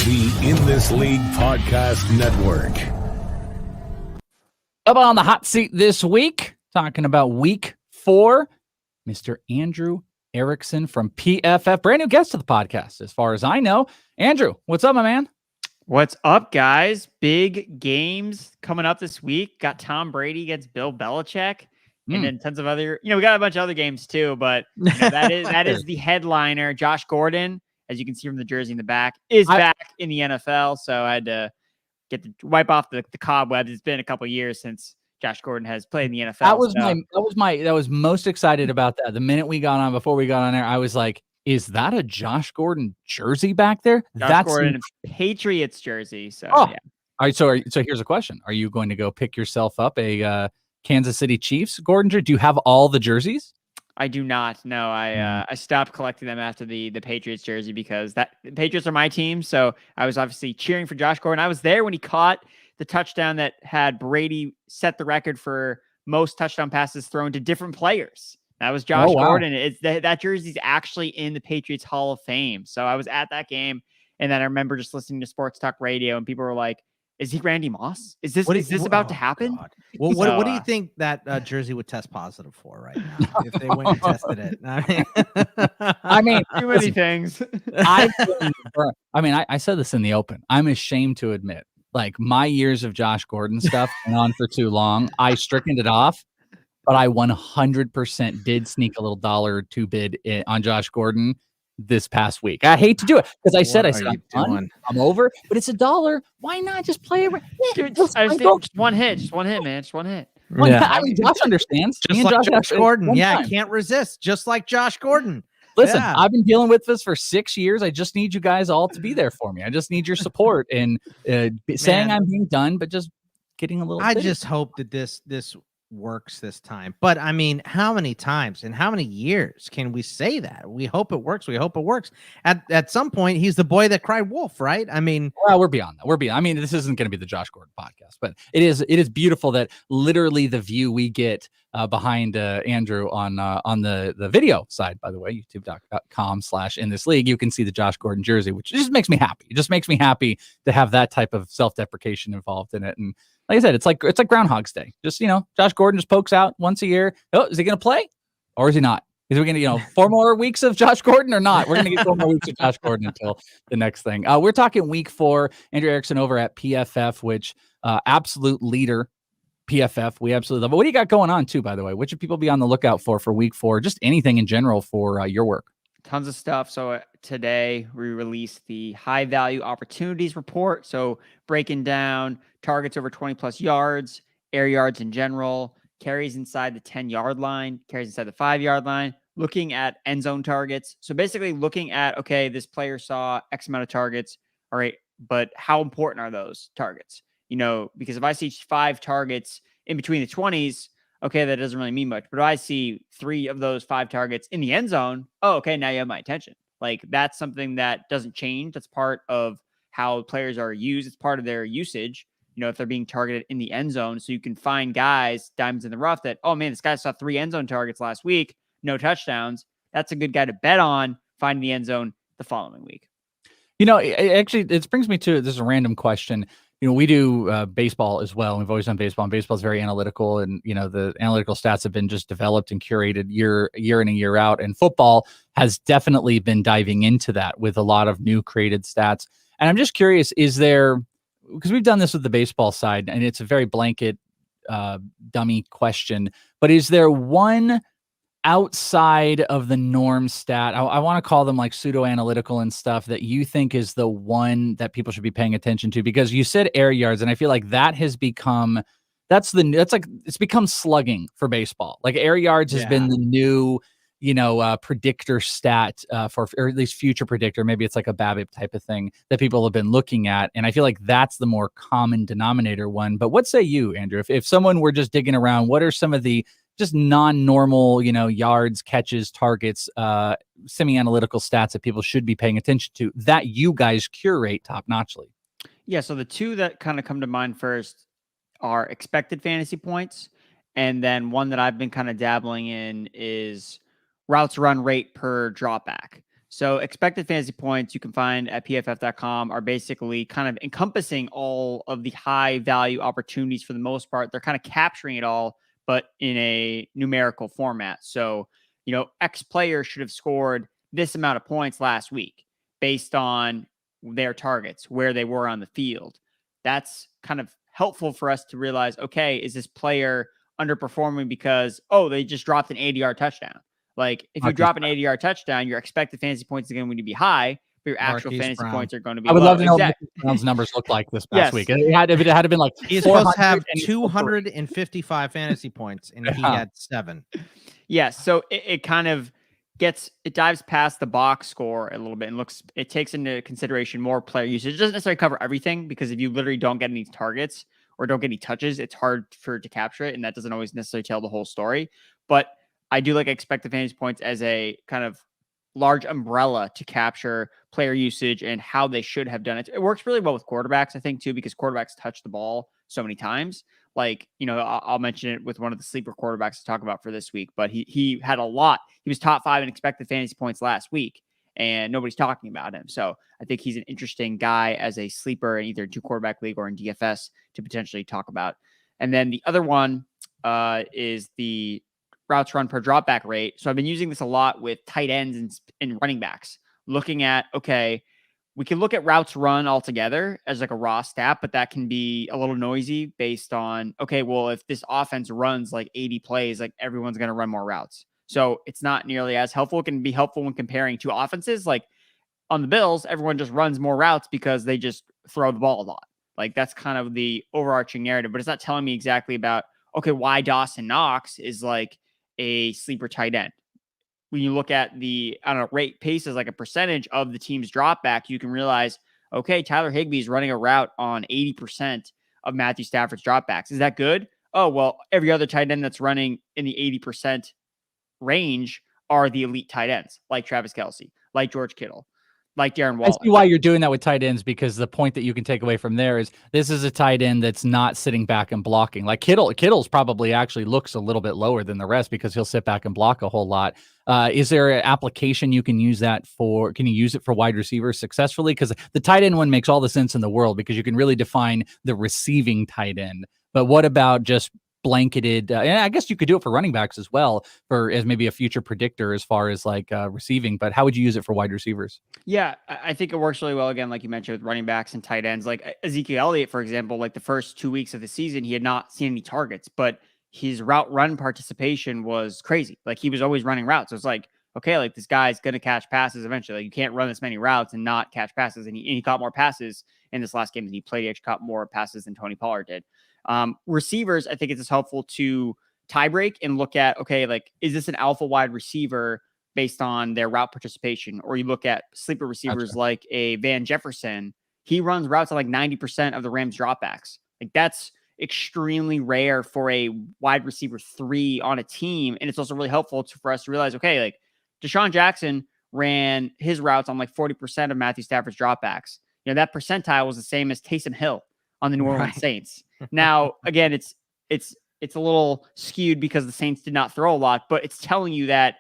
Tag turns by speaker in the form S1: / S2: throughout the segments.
S1: The In This League Podcast Network.
S2: Up on the hot seat this week, talking about week 4, Mr. Andrew Erickson from PFF, brand new guest to the podcast, as far as I know. Andrew, what's up, my man?
S3: What's up, guys? Big games coming up this week. Got Tom Brady against Bill Belichick, and then tons of other, we got a bunch of other games too, but that is the headliner. Josh Gordon, as you can see from the jersey in the back, is back in the NFL. So I had to wipe off the cobwebs. It's been a couple years since Josh Gordon has played in the NFL.
S2: I was most excited about that. The minute before we got on there, I was like, is that a Josh Gordon jersey back there?
S3: That's Gordon Patriots jersey. So
S2: yeah.
S3: Yeah.
S2: All right. So here's a question. Are you going to go pick yourself up a Kansas City Chiefs Gordon jersey? Do you have all the jerseys?
S3: I do not. No, I stopped collecting them after the Patriots jersey because the Patriots are my team. So I was obviously cheering for Josh Gordon. I was there when he caught the touchdown that had Brady set the record for most touchdown passes thrown to different players. That was Josh Gordon. That jersey's actually in the Patriots Hall of Fame. So I was at that game, and then I remember just listening to sports talk radio, and people were like, "Is he Randy Moss? Is this about to happen?"
S4: God. Well, what do you think that jersey would test positive for right now if they went and tested it?
S2: I mean,
S3: too many things.
S2: I said this in the open. I'm ashamed to admit, like, my years of Josh Gordon stuff went on for too long. I strickened it off, but I 100% did sneak a little $1 bid on Josh Gordon this past week. I hate to do it because I said I'm done. I'm over, but it's $1. Why not just play it?
S3: Just one hit, man. Just one hit.
S2: Yeah. I mean, Josh understands.
S4: Just like Josh Gordon. Yeah, I can't resist. Just like Josh Gordon.
S2: Listen, I've been dealing with this for 6 years. I just need you guys all to be there for me. I just need your support and saying I'm being done, but just getting a little.
S4: I just hope that this works this time. But I mean, how many times and how many years can we say that? We hope it works. We hope it works. At some point, he's the boy that cried wolf, right? I mean,
S2: well, we're beyond that. I mean, this isn't going to be the Josh Gordon podcast, but it is beautiful that literally the view we get behind Andrew on the video side, by the way, youtube.com/inthisleague, you can see the Josh Gordon jersey, which just makes me happy. It just makes me happy to have that type of self-deprecation involved in it. And like I said, it's like Groundhog's Day. Just, Josh Gordon just pokes out once a year. Oh, is he going to play or is he not? Is we going to, 4 more weeks of Josh Gordon or not? We're going to get 4 more weeks of Josh Gordon until the next thing. We're talking week 4. Andrew Erickson over at PFF, which absolute leader, PFF. We absolutely love it. What do you got going on too, by the way? What should people be on the lookout for week 4? Just anything in general for your work.
S3: Tons of stuff. So today we released the high value opportunities report. So breaking down targets over 20 plus yards, air yards in general, carries inside the 10-yard line, carries inside the 5-yard line, looking at end zone targets. So basically looking at, okay, this player saw X amount of targets. All right, but how important are those targets? Because if I see 5 targets in between the 20s, okay, that doesn't really mean much. But if I see 3 of those 5 targets in the end zone, oh, okay, now you have my attention. Like, that's something that doesn't change. That's part of how players are used. It's part of their usage, if they're being targeted in the end zone. So you can find guys, diamonds in the rough, that, oh, man, this guy saw 3 end zone targets last week, no touchdowns. That's a good guy to bet on finding the end zone the following week.
S2: It brings me to, this is a random question. We do baseball as well. We've always done baseball, and baseball is very analytical, and the analytical stats have been just developed and curated year in and year out. And football has definitely been diving into that with a lot of new created stats. And I'm just curious, is there, because we've done this with the baseball side, and it's a very blanket, dummy question, but is there one outside of the norm stat, I want to call them like pseudoanalytical and stuff, that you think is the one that people should be paying attention to? Because you said air yards, and I feel like that has become, it's become slugging for baseball. Like air yards has been the new, predictor stat or at least future predictor. Maybe it's like a BABIP type of thing that people have been looking at. And I feel like that's the more common denominator one. But what say you, Andrew? If someone were just digging around, what are some of the just non-normal, yards, catches, targets, semi-analytical stats that people should be paying attention to that you guys curate top-notchly?
S3: Yeah, so the two that kind of come to mind first are expected fantasy points, and then one that I've been kind of dabbling in is routes run rate per dropback. So expected fantasy points you can find at pff.com are basically kind of encompassing all of the high value opportunities for the most part. They're kind of capturing it all, but in a numerical format. So, X player should have scored this amount of points last week based on their targets, where they were on the field. That's kind of helpful for us to realize, okay, is this player underperforming because, they just dropped an 80-yard touchdown? Like, if you drop an 80-yard touchdown, your expected fantasy points are going to be high, but your actual
S4: Marquise
S3: fantasy
S4: Brown.
S3: points are going to be
S2: I would
S3: low.
S2: love to know what Brown's numbers look like this past
S3: Yes.
S2: week. It had to been like
S4: He's supposed to
S2: 400
S4: have
S2: and he scored
S4: 255 fantasy points, and he had 7.
S3: Yes. So it kind of dives past the box score a little bit and it takes into consideration more player usage. It doesn't necessarily cover everything, because if you literally don't get any targets or don't get any touches, it's hard for it to capture it. And that doesn't always necessarily tell the whole story. But I do like expected fantasy points as a kind of large umbrella to capture player usage and how they should have done it. It works really well with quarterbacks, I think, too, because quarterbacks touch the ball so many times. Like, I'll mention it with one of the sleeper quarterbacks to talk about for this week, but he had a lot. He was top 5 in expected fantasy points last week, and nobody's talking about him. So I think he's an interesting guy as a sleeper in either a 2-quarterback league or in DFS to potentially talk about. And then the other one is the routes run per dropback rate. So I've been using this a lot with tight ends and running backs, looking at, okay, we can look at routes run altogether as like a raw stat, but that can be a little noisy based on, okay, well, if this offense runs like 80 plays, like everyone's going to run more routes. So it's not nearly as helpful. It can be helpful when comparing two offenses. Like on the Bills, everyone just runs more routes because they just throw the ball a lot. Like that's kind of the overarching narrative, but it's not telling me exactly about, okay, why Dawson Knox is like a sleeper tight end. When you look at the, rate pace as like a percentage of the team's drop back, you can realize, okay, Tyler Higbee is running a route on 80% of Matthew Stafford's dropbacks. Is that good? Oh, well, every other tight end that's running in the 80% range are the elite tight ends, like Travis Kelce, like George Kittle, like Darren Waller.
S2: I see why you're doing that with tight ends, because the point that you can take away from there is this is a tight end that's not sitting back and blocking. Like Kittle's probably actually looks a little bit lower than the rest because he'll sit back and block a whole lot. Is there an application you can use that for? Can you use it for wide receivers successfully? Because the tight end one makes all the sense in the world, because you can really define the receiving tight end. But what about just blanketed, and I guess you could do it for running backs as well, for as maybe a future predictor as far as like receiving, but how would you use it for wide receivers?
S3: Yeah, I think it works really well, again, like you mentioned, with running backs and tight ends. Like Ezekiel Elliott, for example, like the first 2 weeks of the season, he had not seen any targets, but his route run participation was crazy. Like he was always running routes. So it's like, okay, like this guy's going to catch passes eventually. Like you can't run this many routes and not catch passes. And he caught more passes in this last game than he played. He actually caught more passes than Tony Pollard did. Receivers, I think it's helpful to tie break and look at, okay, like, is this an alpha wide receiver based on their route participation? Or you look at sleeper receivers like a Van Jefferson. He runs routes on like 90% of the Rams dropbacks. Like that's extremely rare for a wide receiver 3 on a team. And it's also really helpful for us to realize, okay, like Deshaun Jackson ran his routes on like 40% of Matthew Stafford's dropbacks. That percentile was the same as Taysom Hill on the New Orleans Saints. Now, again, it's a little skewed because the Saints did not throw a lot, but it's telling you that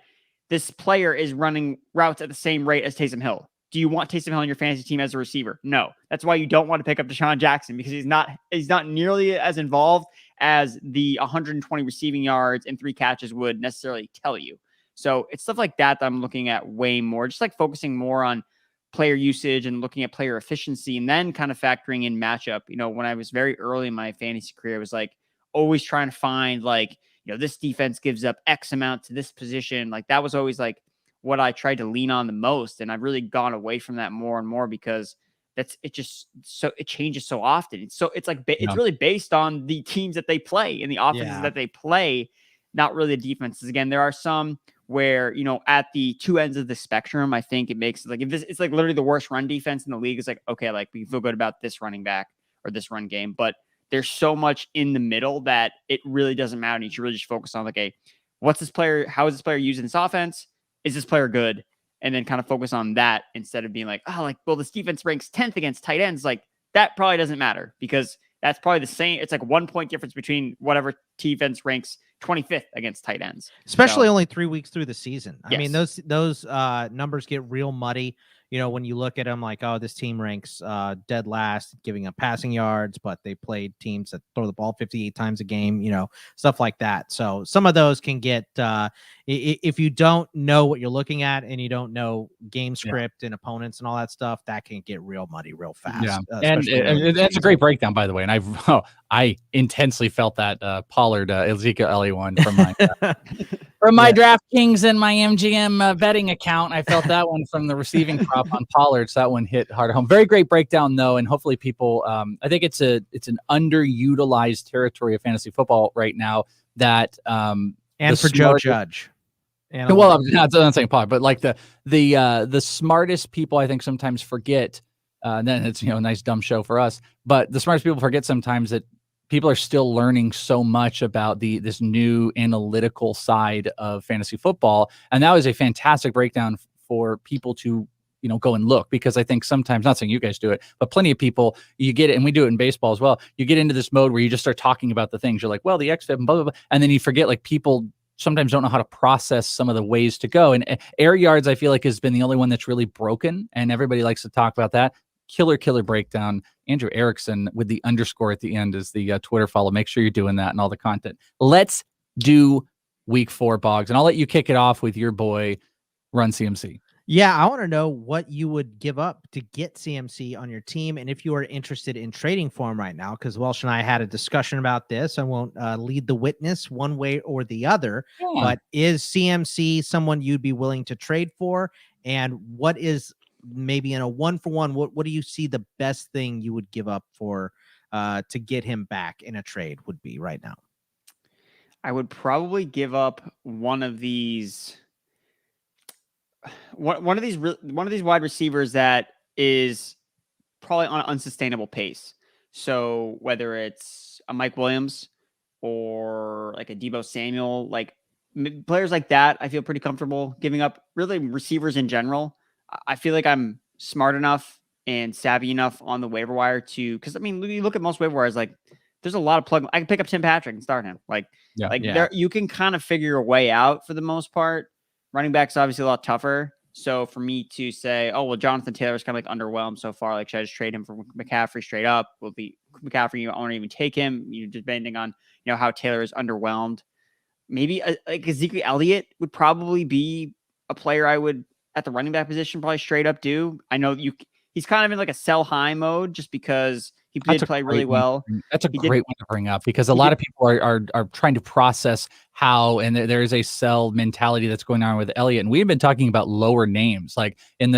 S3: this player is running routes at the same rate as Taysom Hill. Do you want Taysom Hill on your fantasy team as a receiver? No. That's why you don't want to pick up Deshaun Jackson, because he's not nearly as involved as the 120 receiving yards and 3 catches would necessarily tell you. So it's stuff like that I'm looking at way more, just like focusing more on player usage and looking at player efficiency, and then kind of factoring in matchup. When I was very early in my fantasy career, I was like always trying to find like, this defense gives up X amount to this position. Like that was always like what I tried to lean on the most. And I've really gone away from that more and more, because it changes so often. It's really based on the teams that they play and the offenses that they play, not really the defenses. Again, there are some where, at the two ends of the spectrum, I think it makes like, if this, it's like literally the worst run defense in the league. It's like, okay, like we feel good about this running back or this run game, but there's so much in the middle that it really doesn't matter. You should really just focus on like, hey, what's this player? How is this player using this offense? Is this player good? And then kind of focus on that instead of being like, oh, like, well, this defense ranks 10th against tight ends. Like that probably doesn't matter, because that's probably the same. It's like 1 point difference between whatever defense ranks 25th against tight ends,
S4: especially
S3: so,
S4: only 3 weeks through the season. I mean,
S3: yes.
S4: those numbers get real muddy. You know, when you look at them like, oh, this team ranks dead last, giving up passing yards, but they played teams that throw the ball 58 times a game, you know, stuff like that. So some of those can get, if you don't know what you're looking at and you don't know game script and opponents and all that stuff, that can get real muddy real fast.
S2: Yeah, and that's a great breakdown, by the way. And I intensely felt that Pollard Ezekiel Elliott one from my from my DraftKings and my MGM betting account. I felt that one from the receiving prop on Pollard. So that one hit hard at home. Very great breakdown though, and hopefully people. I think it's an underutilized territory of fantasy football right now. That
S4: and for Joe Judge.
S2: Well, I'm not saying Pollard, but like the smartest people, I think sometimes forget. And then it's, a nice dumb show for us. But the smartest people forget sometimes that people are still learning so much about this new analytical side of fantasy football. And that was a fantastic breakdown for people to, go and look, because I think sometimes, not saying you guys do it, but plenty of people, you get it, and we do it in baseball as well. You get into this mode where you just start talking about the things. You're like, well, the XFIP and blah, blah, blah. And then you forget, like, people sometimes don't know how to process some of the ways to go. And air yards, I feel like, has been the only one that's really broken. And everybody likes to talk about that. Killer breakdown. Andrew Erickson with the underscore at the end is the Twitter follow. Make sure you're doing that and all the content. Let's do week 4, Boggs, and I'll let you kick it off with your boy, Run CMC.
S4: Yeah, I want to know what you would give up to get CMC on your team, and if you are interested in trading for him right now, because Welsh and I had a discussion about this. I won't lead the witness one way or the other, but is CMC someone you'd be willing to trade for? And what is maybe in a 1-for-1, what do you see the best thing you would give up for to get him back in a trade would be right now?
S3: I would probably give up one of these wide receivers that is probably on an unsustainable pace. So whether it's a Mike Williams or like a Deebo Samuel, like players like that, I feel pretty comfortable giving up. Really, receivers in general, I feel like I'm smart enough and savvy enough on the waiver wire because I mean, you look at most waiver wires, like there's a lot of plug. I can pick up Tim Patrick and start him. There, you can kind of figure your way out for the most part. Running back's obviously a lot tougher. So for me to say, oh, well, Jonathan Taylor's kind of like underwhelmed so far. Like, should I just trade him for McCaffrey straight up? Will be McCaffrey, you won't even take him. You depending on, how Taylor is underwhelmed. Maybe like Ezekiel Elliott would probably be a player I would at the running back position probably straight up do. I know he's kind of in like a sell high mode just because he did play really well.
S2: That's a great one to bring up because a lot of people are trying to process how, and there is a sell mentality that's going on with Elliott. And we've been talking about lower names, like when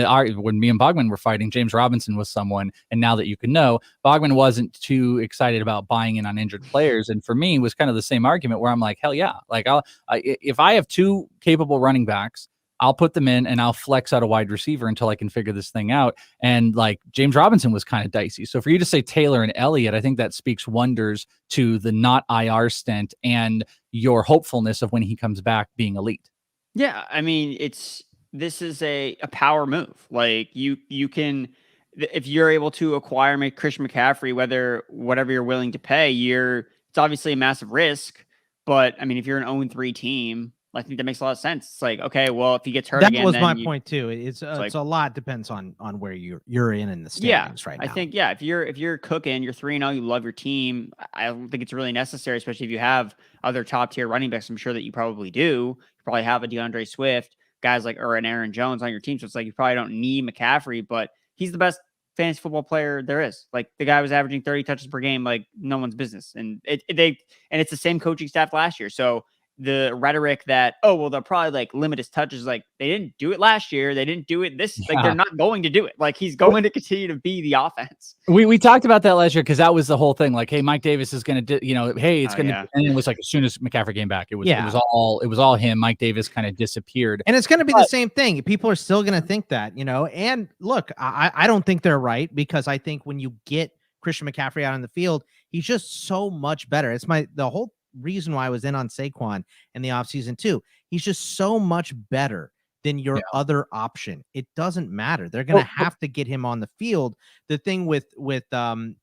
S2: me and Bogman were fighting, James Robinson was someone. And now that you can know, Bogman wasn't too excited about buying in on injured players. And for me, it was kind of the same argument where I'm like, hell yeah. Like if I have 2 capable running backs, I'll put them in and I'll flex out a wide receiver until I can figure this thing out. And like James Robinson was kind of dicey. So for you to say Taylor and Elliott, I think that speaks wonders to the not IR stint and your hopefulness of when he comes back being elite.
S3: Yeah. I mean, this is a power move. Like you can, if you're able to acquire Christian McCaffrey, whatever you're willing to pay, it's obviously a massive risk, but I mean, if you're an 0-3 team, I think that makes a lot of sense. It's like, okay, well, if he gets hurt again,
S4: that was my point too. It's a lot depends on where you're in the standings right now.
S3: I think if you're cooking, you're 3-0, you love your team. I don't think it's really necessary, especially if you have other top tier running backs. I'm sure that you probably do. You probably have a DeAndre Swift, guys or an Aaron Jones on your team. So it's like you probably don't need McCaffrey, but he's the best fantasy football player there is. Like the guy was averaging 30 touches per game, like no one's business. And it's the same coaching staff last year. So the rhetoric that, oh, well, they'll probably like limit his touches. Like they didn't do it last year. They didn't do it this. Like they're not going to do it. Like he's going to continue to be the offense.
S2: We talked about that last year because that was the whole thing. Like, hey, Mike Davis is going to, hey, it's going to. And it was like as soon as McCaffrey came back, it was all him. Mike Davis kind of disappeared,
S4: and it's going to be the same thing. People are still going to think that, And look, I don't think they're right because I think when you get Christian McCaffrey out on the field, he's just so much better. It's the whole reason why I was in on Saquon in the offseason too. He's just so much better than your other option. It doesn't matter. They're going to have to get him on the field. The thing with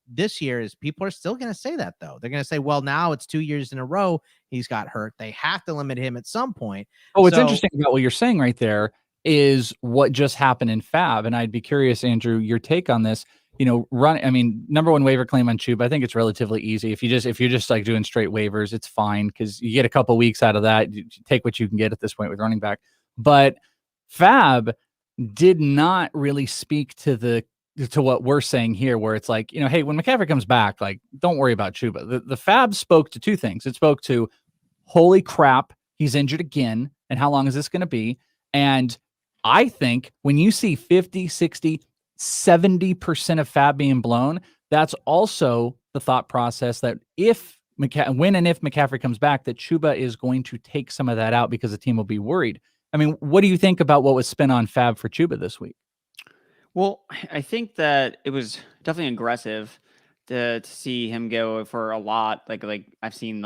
S4: this year is people are still going to say that, though. They're going to say, well, now it's 2 years in a row he's got hurt. They have to limit him at some point.
S2: Oh, what's interesting about what you're saying right there is what just happened in Fab. And I'd be curious, Andrew, your take on this. Number one waiver claim on Chuba, I think it's relatively easy. If you're just like doing straight waivers, it's fine because you get a couple weeks out of that. You take what you can get at this point with running back. But Fab did not really speak to what we're saying here, where it's like, hey, when McCaffrey comes back, like, don't worry about Chuba. The Fab spoke to two things. It spoke to, holy crap, he's injured again, and how long is this going to be? And I think when you see 50, 60, 70% of Fab being blown, that's also the thought process that when and if McCaffrey comes back, that Chuba is going to take some of that out because the team will be worried. I mean, what do you think about what was spent on Fab for Chuba this week?
S3: Well, I think that it was definitely aggressive to see him go for a lot. Like I've seen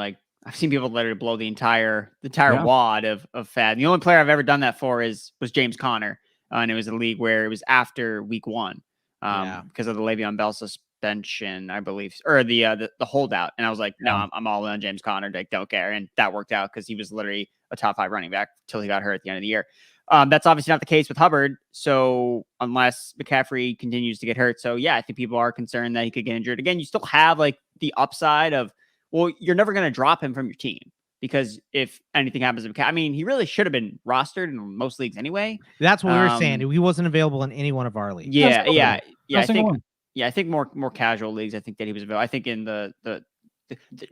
S3: people literally blow the entire wad of Fab. The only player I've ever done that for was James Conner. And it was a league where it was after week 1 because of the Le'Veon Bell suspension, I believe, or the holdout. And I was like, no, I'm all in on James Conner. Like, don't care. And that worked out because he was literally a top 5 running back until he got hurt at the end of the year. That's obviously not the case with Hubbard. So unless McCaffrey continues to get hurt. So yeah, I think people are concerned that he could get injured again. You still have like the upside of, well, you're never going to drop him from your team. Because if anything happens to McCaffrey, he really should have been rostered in most leagues anyway.
S4: That's what we were saying. He wasn't available in any one of our leagues.
S3: Yeah. I think more casual leagues. I think that he was available. I think in the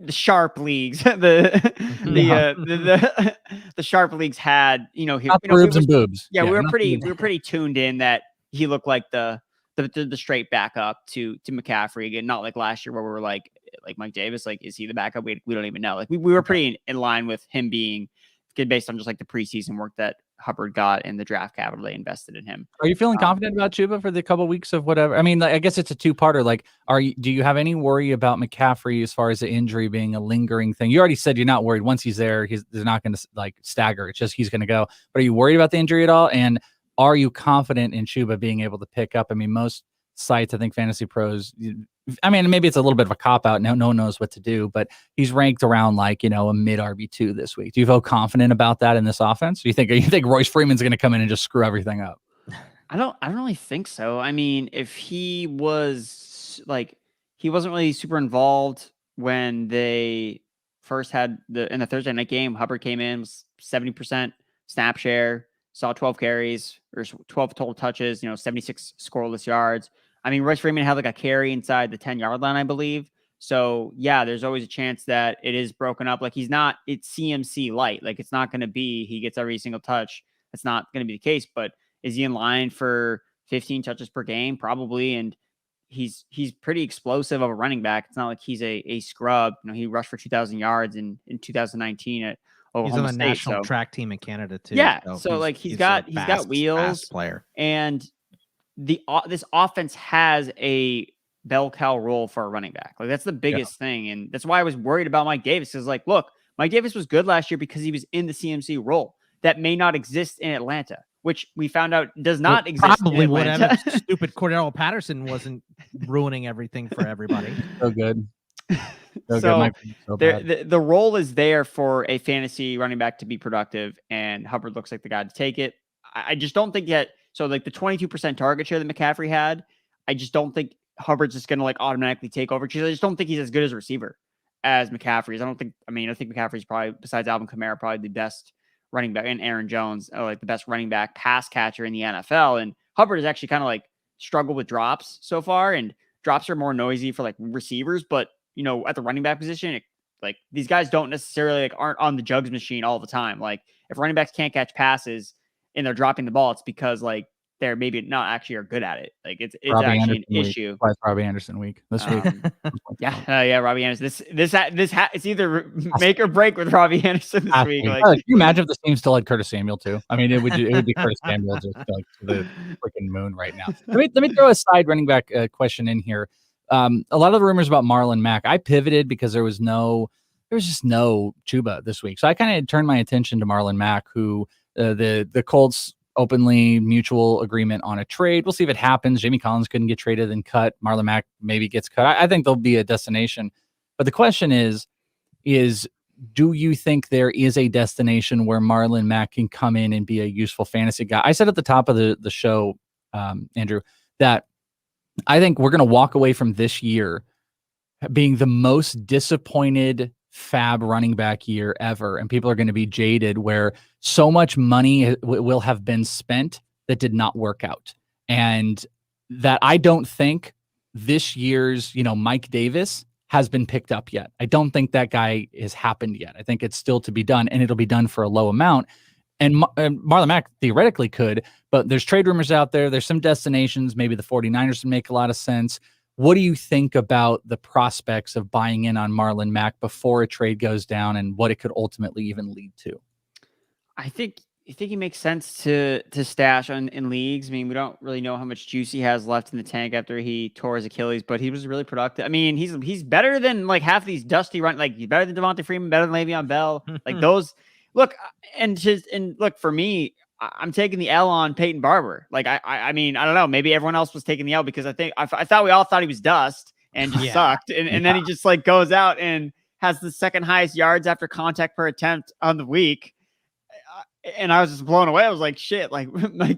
S3: sharp leagues, the sharp leagues had
S2: boobs and boobs.
S3: Yeah, we were pretty tuned in that he looked like the straight backup to McCaffrey again. Not like last year where we were like Mike Davis, like, is he the backup? We don't even know. Like we were pretty in line with him being good based on just like the preseason work that Hubbard got and the draft capital they invested in him.
S2: Are you feeling confident about Chuba for the couple weeks of whatever? I mean, I guess it's a two-parter. Like, do you have any worry about McCaffrey as far as the injury being a lingering thing? You already said you're not worried. Once he's there, they're not going to like stagger. It's just he's going to go. But are you worried about the injury at all? And are you confident in Chuba being able to pick up? I mean, most sites, I think Fantasy Pros, I mean, maybe it's a little bit of a cop-out. No one knows what to do, but he's ranked around like, a mid RB2 this week. Do you feel confident about that in this offense? Do you think Royce Freeman's going to come in and just screw everything up?
S3: I don't really think so. I mean, if he was like, he wasn't really super involved when they first had in the Thursday night game. Hubbard came in, was 70% snap share, saw 12 carries or 12 total touches, 76 scoreless yards. I mean, Royce Freeman had like a carry inside the 10-yard line, I believe. So yeah, there's always a chance that it is broken up. Like it's CMC light. Like it's not going to be, he gets every single touch. That's not going to be the case, but is he in line for 15 touches per game? Probably. And he's pretty explosive of a running back. It's not like he's a scrub. He rushed for 2,000 yards in 2019 at Oklahoma
S4: He's on the
S3: State,
S4: national track team in Canada too.
S3: Yeah. So like he's got wheels.
S4: Fast player.
S3: And this offense has a bell cow role for a running back. Like that's the biggest thing. And that's why I was worried about Mike Davis. Is like, look, Mike Davis was good last year because he was in the CMC role that may not exist in Atlanta, which we found out does not exist
S4: probably
S3: in Atlanta.
S4: Whatever stupid Cordell Patterson wasn't ruining everything for everybody.
S2: So good.
S3: The role is there for a fantasy running back to be productive, and Hubbard looks like the guy to take it. I just don't think yet. So like the 22% target share that McCaffrey had, I just don't think Hubbard's just going to like automatically take over. Because I just don't think he's as good as a receiver as McCaffrey is. I think McCaffrey's probably, besides Alvin Kamara, probably the best running back, and Aaron Jones, like the best running back pass catcher in the NFL. And Hubbard has actually kind of like struggled with drops so far, and drops are more noisy for like receivers. But at the running back position, like these guys don't necessarily aren't on the jugs machine all the time. Like if running backs can't catch passes and they're dropping the ball, it's because like they're maybe not actually are good at it. Like it's
S2: Robbie
S3: actually
S2: Anderson
S3: an issue.
S2: Robbie Anderson week this week.
S3: Yeah, Robbie Anderson. It's either make or break with Robbie Anderson this week. Like,
S2: can you imagine if the team still had Curtis Samuel too? I mean, it would be Curtis Samuel just like to the freaking moon right now. Let me throw a side running back question in here. A lot of the rumors about Marlon Mack, I pivoted because there was just no Chuba this week. So I kind of turned my attention to Marlon Mack, who the Colts openly mutual agreement on a trade. We'll see if it happens. Jamie Collins couldn't get traded and cut. Marlon Mack maybe gets cut. I think there'll be a destination. But the question is do you think there is a destination where Marlon Mack can come in and be a useful fantasy guy? I said at the top of the show, Andrew, that I think we're going to walk away from this year being the most disappointed fab running back year ever. And people are going to be jaded where so much money will have been spent that did not work out. And that I don't think this year's, Mike Davis has been picked up yet. I don't think that guy has happened yet. I think it's still to be done, and it'll be done for a low amount. And Marlon Mack theoretically could, but there's trade rumors out there. There's some destinations. Maybe the 49ers would make a lot of sense. What do you think about the prospects of buying in on Marlon Mack before a trade goes down and what it could ultimately even lead to?
S3: I think he makes sense to stash in leagues. I mean, we don't really know how much juice he has left in the tank after he tore his Achilles, but he was really productive. I mean, he's better than like half these dusty run. Like he's better than Devontae Freeman, better than Le'Veon Bell. Like those. Look, and look for me. I'm taking the L on Peyton Barber. Like I mean, I don't know. Maybe everyone else was taking the L because I thought we all thought he was dust and just sucked, and then he just like goes out and has the second highest yards after contact per attempt on the week. And I was just blown away. I was like, shit, like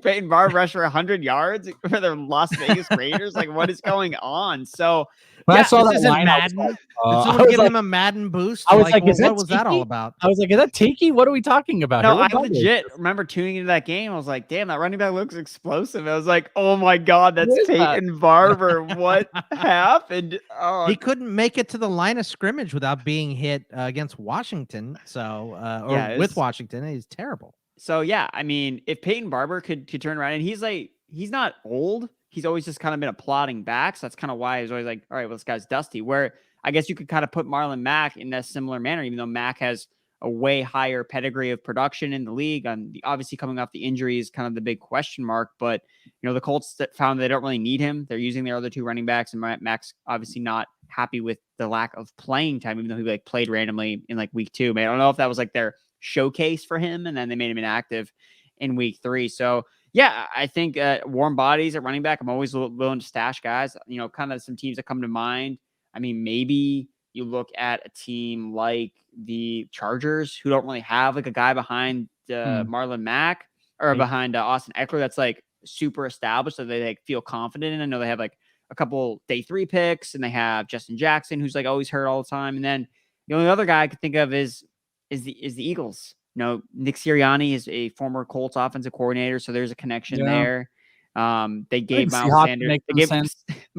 S3: Peyton Barber rushed for 100 yards for the Las Vegas Raiders. Like, what is going on? So,
S2: I saw that
S4: isn't
S2: line,
S4: Madden.
S2: Did
S4: someone give him a Madden boost?
S2: I was like,
S4: what was that all about?
S2: I was like, is that Tiki? What are we talking about?
S3: No, I legit remember tuning into that game. I was like, damn, that running back looks explosive. I was like, oh my God, that's Peyton Barber. What happened? Oh.
S4: He couldn't make it to the line of scrimmage without being hit against Washington. So, with Washington, he's terrible.
S3: So yeah, I mean, if Peyton Barber could turn around, and he's not old. He's always just kind of been a plodding back. So that's kind of why I was always like, all right, well, this guy's dusty. Where I guess you could kind of put Marlon Mack in a similar manner, even though Mack has a way higher pedigree of production in the league. Obviously coming off the injury is kind of the big question mark, but the Colts found they don't really need him. They're using their other two running backs, and Mack's obviously not happy with the lack of playing time, even though he played randomly in week 2. But I don't know if that was their showcase for him, and then they made him inactive in week 3. So yeah, I think warm bodies at running back, I'm always willing to stash guys. Kind of some teams that come to mind. I mean, maybe you look at a team like the Chargers, who don't really have a guy behind Marlon Mack or behind Austin Eckler that's super established, so they feel confident in. I know they have a couple day 3 picks, and they have Justin Jackson, who's always hurt all the time. And then the only other guy I could think of is the Eagles. Nick Sirianni is a former Colts offensive coordinator, so there's a connection there. They gave Miles Sanders.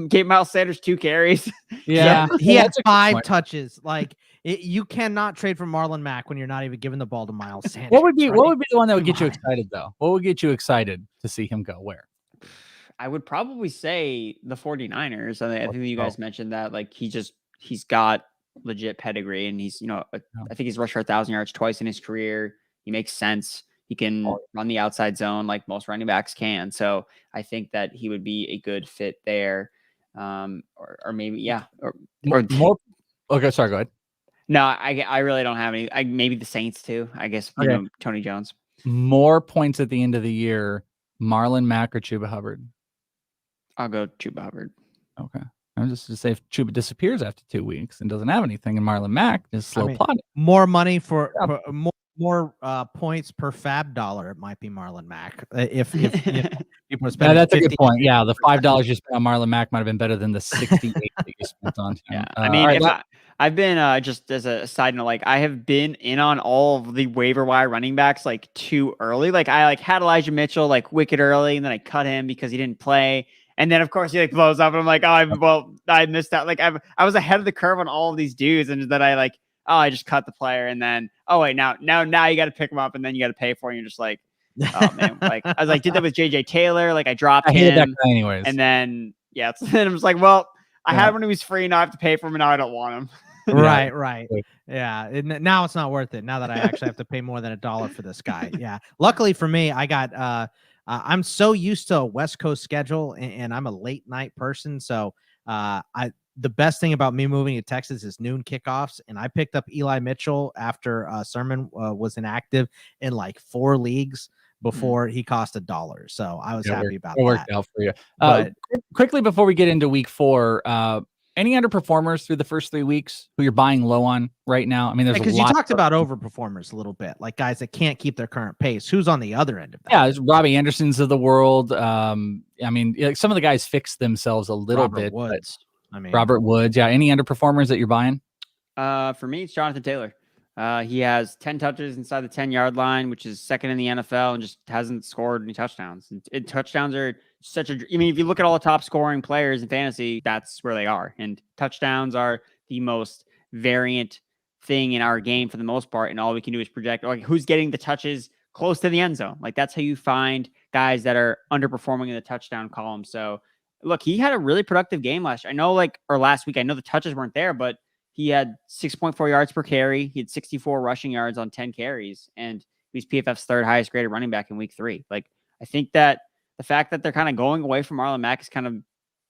S3: Gave Miles Sanders 2 carries.
S2: Yeah,
S4: he had 5 touches. You cannot trade for Marlon Mack when you're not even giving the ball to Miles Sanders.
S2: What would be the one that would get you excited though? What would get you excited to see him go where?
S3: I would probably say the 49ers. I think you guys mentioned that. He's got legit pedigree, and he's I think he's rushed for 1,000 yards twice in his career. He makes sense. He can run the outside zone like most running backs can. So I think that he would be a good fit there. Or maybe or
S2: more. Okay, sorry, go ahead.
S3: No, I really don't have any. Maybe the Saints too. I guess Tony Jones.
S2: More points at the end of the year, Marlon Mack or Chuba Hubbard?
S3: I'll go Chuba Hubbard.
S2: Okay. I'm just to say if Chuba disappears after 2 weeks and doesn't have anything, and Marlon Mack is slow plotting.
S4: More money for more points per fab dollar, it might be Marlon Mack. If people are spending,
S2: that's a good point. Yeah, the $5 you spent on Marlon Mack might have been better than the 68 that you spent on him.
S3: Yeah, I mean, I've been just as a side note, I have been in on all of the waiver wire running backs too early. I had Elijah Mitchell wicked early, and then I cut him because he didn't play. And then of course he blows up, and I'm like, I missed out. I was ahead of the curve on all of these dudes, and then I just cut the player, and then wait, now you got to pick him up, and then you got to pay for it. And you're just oh man, I was did that with JJ Taylor. I dropped him
S2: that guy anyways,
S3: and then and I'm just I had him when he was free. Now I have to pay for him, and now I don't want him.
S4: Right. Yeah. Now it's not worth it. Now that I actually have to pay more than $1 for this guy. Yeah. Luckily for me, I got I'm so used to a West Coast schedule, and I'm a late night person. So the best thing about me moving to Texas is noon kickoffs. And I picked up Eli Mitchell after Sermon was inactive in 4 leagues before he cost $1. So I was happy about
S2: it worked
S4: that.
S2: out for you.
S4: But
S2: Quickly before we get into week 4, any underperformers through the first 3 weeks who you're buying low on right now? I mean, there's
S4: because you talked about overperformers a little bit, like guys that can't keep their current pace. Who's on the other end of that?
S2: Yeah, it's Robbie Andersons of the world. I mean, some of the guys fixed themselves a little bit.
S4: Woods.
S2: Robert Woods. Yeah, any underperformers that you're buying?
S3: For me, it's Jonathan Taylor. He has 10 touches inside the 10-yard line, which is second in the NFL, and just hasn't scored any touchdowns. Touchdowns are such a. I mean, if you look at all the top scoring players in fantasy, that's where they are. And touchdowns are the most variant thing in our game for the most part. And all we can do is project like who's getting the touches close to the end zone. Like that's how you find guys that are underperforming in the touchdown column. So look, he had a really productive game last year. Last week. I know the touches weren't there, but he had 6.4 yards per carry. He had 64 rushing yards on 10 carries, and he's PFF's third highest graded running back in week 3. Like, I think that the fact that they're kind of going away from Marlon Mack is kind of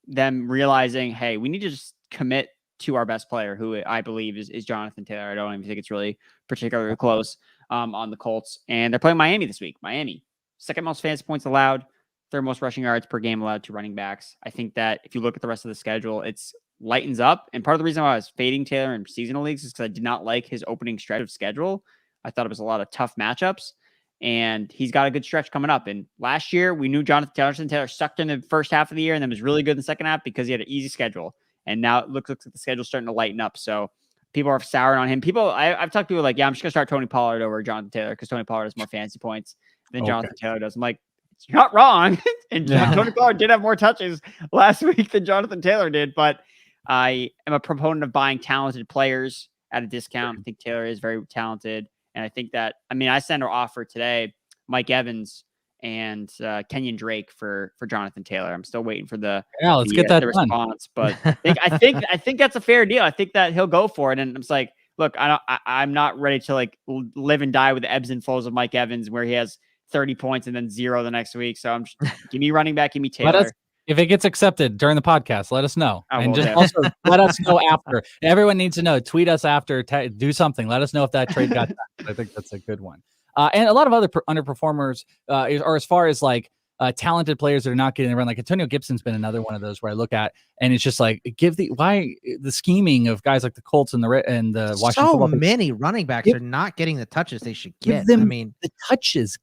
S3: them realizing, hey, we need to just commit to our best player, who I believe is Jonathan Taylor. I don't even think it's really particularly close on the Colts. And they're playing Miami this week. Miami, second most fantasy points allowed, third most rushing yards per game allowed to running backs. I think that if you look at the rest of the schedule, it's lightens up. And part of the reason why I was fading Taylor in seasonal leagues is because I did not like his opening stretch of schedule. I thought it was a lot of tough matchups, and he's got a good stretch coming up. And last year we knew Jonathan Taylor sucked in the first half of the year and then was really good in the second half because he had an easy schedule. And now it looks like the schedule's starting to lighten up. So people are souring on him. I've talked to people like, yeah, I'm just gonna start Tony Pollard over Jonathan Taylor because Tony Pollard has more fantasy points than Jonathan Taylor does. I'm like, you're not wrong. And Tony Pollard did have more touches last week than Jonathan Taylor did, but I am a proponent of buying talented players at a discount. I think Taylor is very talented. And I think that, I sent our offer today, Mike Evans and Kenyon Drake for Jonathan Taylor. I'm still waiting for the response, but I think that's a fair deal. I think that he'll go for it. And I'm just like, look, I'm not ready to like live and die with the ebbs and flows of Mike Evans, where he has 30 points and then 0 the next week. So I'm just, give me running back, give me Taylor.
S2: If it gets accepted during the podcast, let us know. And just also let us know after. Everyone needs to know. Tweet us after. Do something. Let us know if that trade got done. I think that's a good one. And a lot of other underperformers are as far as like talented players that are not getting the run. Like Antonio Gibson's been another one of those where I look at and it's just like why the scheming of guys like the Colts and the Washington.
S4: So many running backs are not getting the touches they should get.
S2: The touches.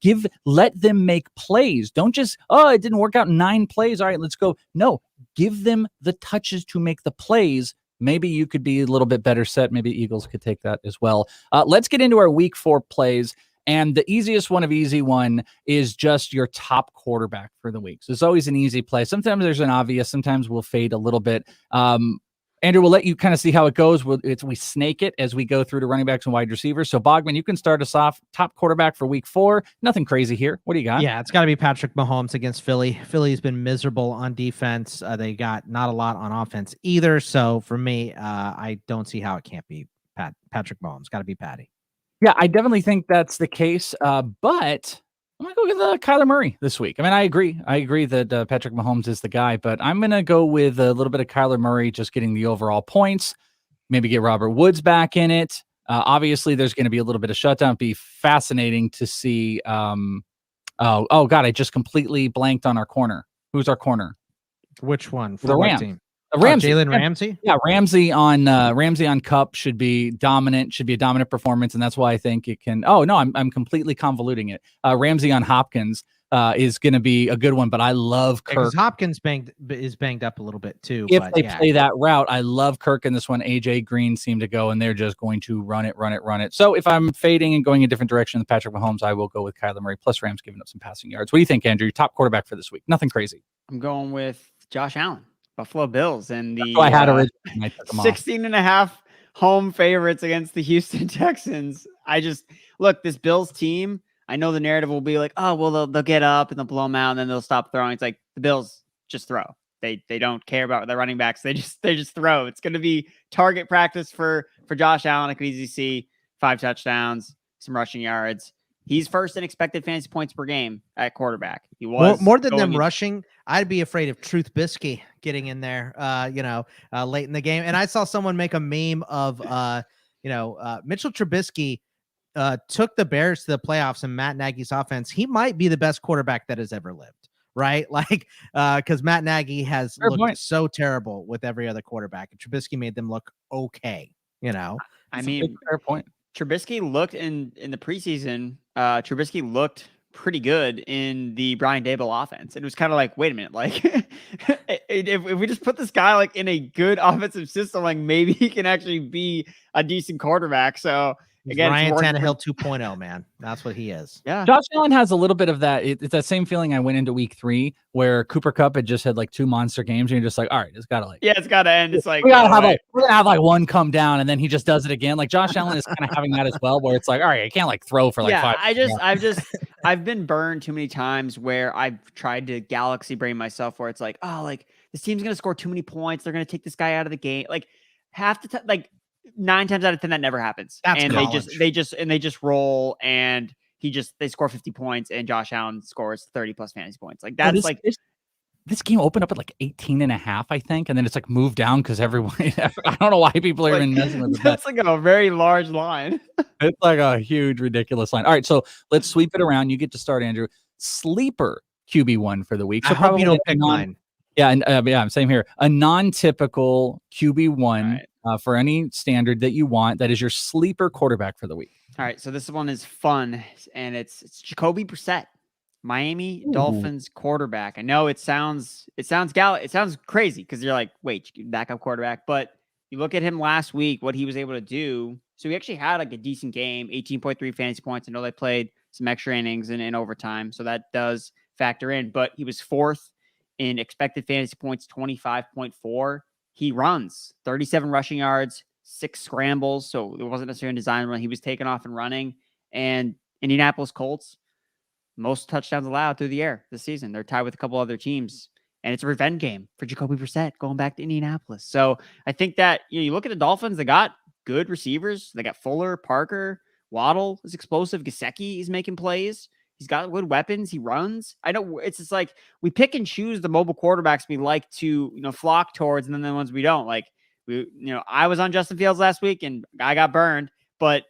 S2: Let them make plays. Don't just it didn't work out 9 plays. All right, let's go. No, give them the touches to make the plays. Maybe you could be a little bit better set. Maybe Eagles could take that as well. Let's get into our week 4 plays. And the easiest one of easy one is just your top quarterback for the week. So it's always an easy play. Sometimes there's an obvious. Sometimes we'll fade a little bit. Andrew, we'll let you kind of see how it goes. We snake it as we go through to running backs and wide receivers. So Bogman, you can start us off. Top quarterback for week 4. Nothing crazy here. What do you got?
S4: Yeah, it's got to be Patrick Mahomes against Philly. Philly's been miserable on defense. They got not a lot on offense either. So for me, I don't see how it can't be Patrick Mahomes. Got to be Patty.
S2: Yeah, I definitely think that's the case. But I'm going to go with Kyler Murray this week. I agree. I agree that Patrick Mahomes is the guy, but I'm going to go with a little bit of Kyler Murray, just getting the overall points, maybe get Robert Woods back in it. Obviously, there's going to be a little bit of shutdown. It'd be fascinating to see. Oh, God, I just completely blanked on our corner. Who's our corner?
S4: Which one?
S2: For the Rams.
S4: Team?
S2: Ramsey.
S4: Jalen Ramsey?
S2: Yeah, Ramsey on Cup should be dominant, should be a dominant performance, and that's why I think it can. Oh, no, I'm completely convoluting it. Ramsey on Hopkins is going to be a good one, but I love Kirk.
S4: Because Hopkins is banged up a little bit too.
S2: If they play that route, I love Kirk in this one. AJ Green seemed to go, and they're just going to run it. So if I'm fading and going a different direction than Patrick Mahomes, I will go with Kyler Murray plus Rams giving up some passing yards. What do you think, Andrew? Your top quarterback for this week? Nothing crazy.
S3: I'm going with Josh Allen. Buffalo Bills and the 16.5 home favorites against the Houston Texans. Look, this Bills team, I know the narrative will be like, oh, well, they'll get up and they'll blow them out and then they'll stop throwing. It's like the Bills just throw. They don't care about their running backs. They just throw. It's going to be target practice for Josh Allen. I could easily see 5 touchdowns, some rushing yards. He's first in expected fantasy points per game at quarterback. He was
S4: more than them rushing. I'd be afraid of Truth Bisky getting in there, late in the game. And I saw someone make a meme of, Mitchell Trubisky took the Bears to the playoffs in Matt Nagy's offense, he might be the best quarterback that has ever lived, right? Like, because Matt Nagy has
S2: Fair
S4: looked
S2: point.
S4: so terrible with every other quarterback, and Trubisky made them look okay, you know?
S3: I
S2: That's a big,
S3: mean,
S2: fair point.
S3: Trubisky looked in the preseason. Trubisky looked pretty good in the Brian Daboll offense. It was kind of like, wait a minute, like if we just put this guy like in a good offensive system, like maybe he can actually be a decent quarterback. So
S4: He's
S3: again,
S4: Ryan
S3: it's
S4: Tannehill 2.0, man. That's what he is.
S3: yeah.
S2: Josh Allen has a little bit of that. It's that same feeling I went into week 3 where Cooper Kupp had just had like 2 monster games, and you're just like, all right, it's gotta like,
S3: Yeah, it's got to end. It's like
S2: we gotta
S3: all
S2: have
S3: right.
S2: like, we're gonna have like one come down, and then he just does it again. Like Josh Allen is kind of having that as well, where it's like, all right, I can't like throw for like
S3: Yeah,
S2: 5.
S3: I've been burned too many times where I've tried to galaxy brain myself where it's like, oh, like this team's gonna score too many points. They're gonna take this guy out of the game. Like half the time, like 9 times out of 10, that never happens.
S4: That's
S3: and
S4: college.
S3: they just roll, and they score 50 points, and Josh Allen scores 30 plus fantasy points. Like that's like
S2: this game opened up at like 18.5, I think, and then it's like moved down because everyone, I don't know why people are even messing with it.
S3: That's like a very large line.
S2: It's like a huge, ridiculous line. All right, so let's sweep it around. You get to start, Andrew. Sleeper QB1 for the week. So
S4: I hope you don't
S2: a
S4: pick mine.
S2: Yeah, and yeah, same here. A non-typical QB1
S3: Right.
S2: For any standard that you want. That is your sleeper quarterback for the week.
S3: All right, so this one is fun, and it's Jacoby Brissett, Miami Dolphins quarterback. I know it sounds crazy because you're like, wait, backup quarterback, but you look at him last week, what he was able to do. So he actually had like a decent game, 18.3 fantasy points. I know they played some extra innings and in overtime, so that does factor in. But he was 4th in expected fantasy points, 25.4. He runs 37 rushing yards, 6 scrambles. So it wasn't necessarily a design run. He was taken off and running. And Indianapolis Colts, most touchdowns allowed through the air this season. They're tied with a couple other teams. And it's a revenge game for Jacoby Brissett going back to Indianapolis. So I think that you look at the Dolphins, they got good receivers. They got Fuller, Parker, Waddle is explosive. Gesicki is making plays. He's got good weapons. He runs. I know it's just like we pick and choose the mobile quarterbacks we like to, flock towards, and then the ones we don't. Like I was on Justin Fields last week and I got burned, but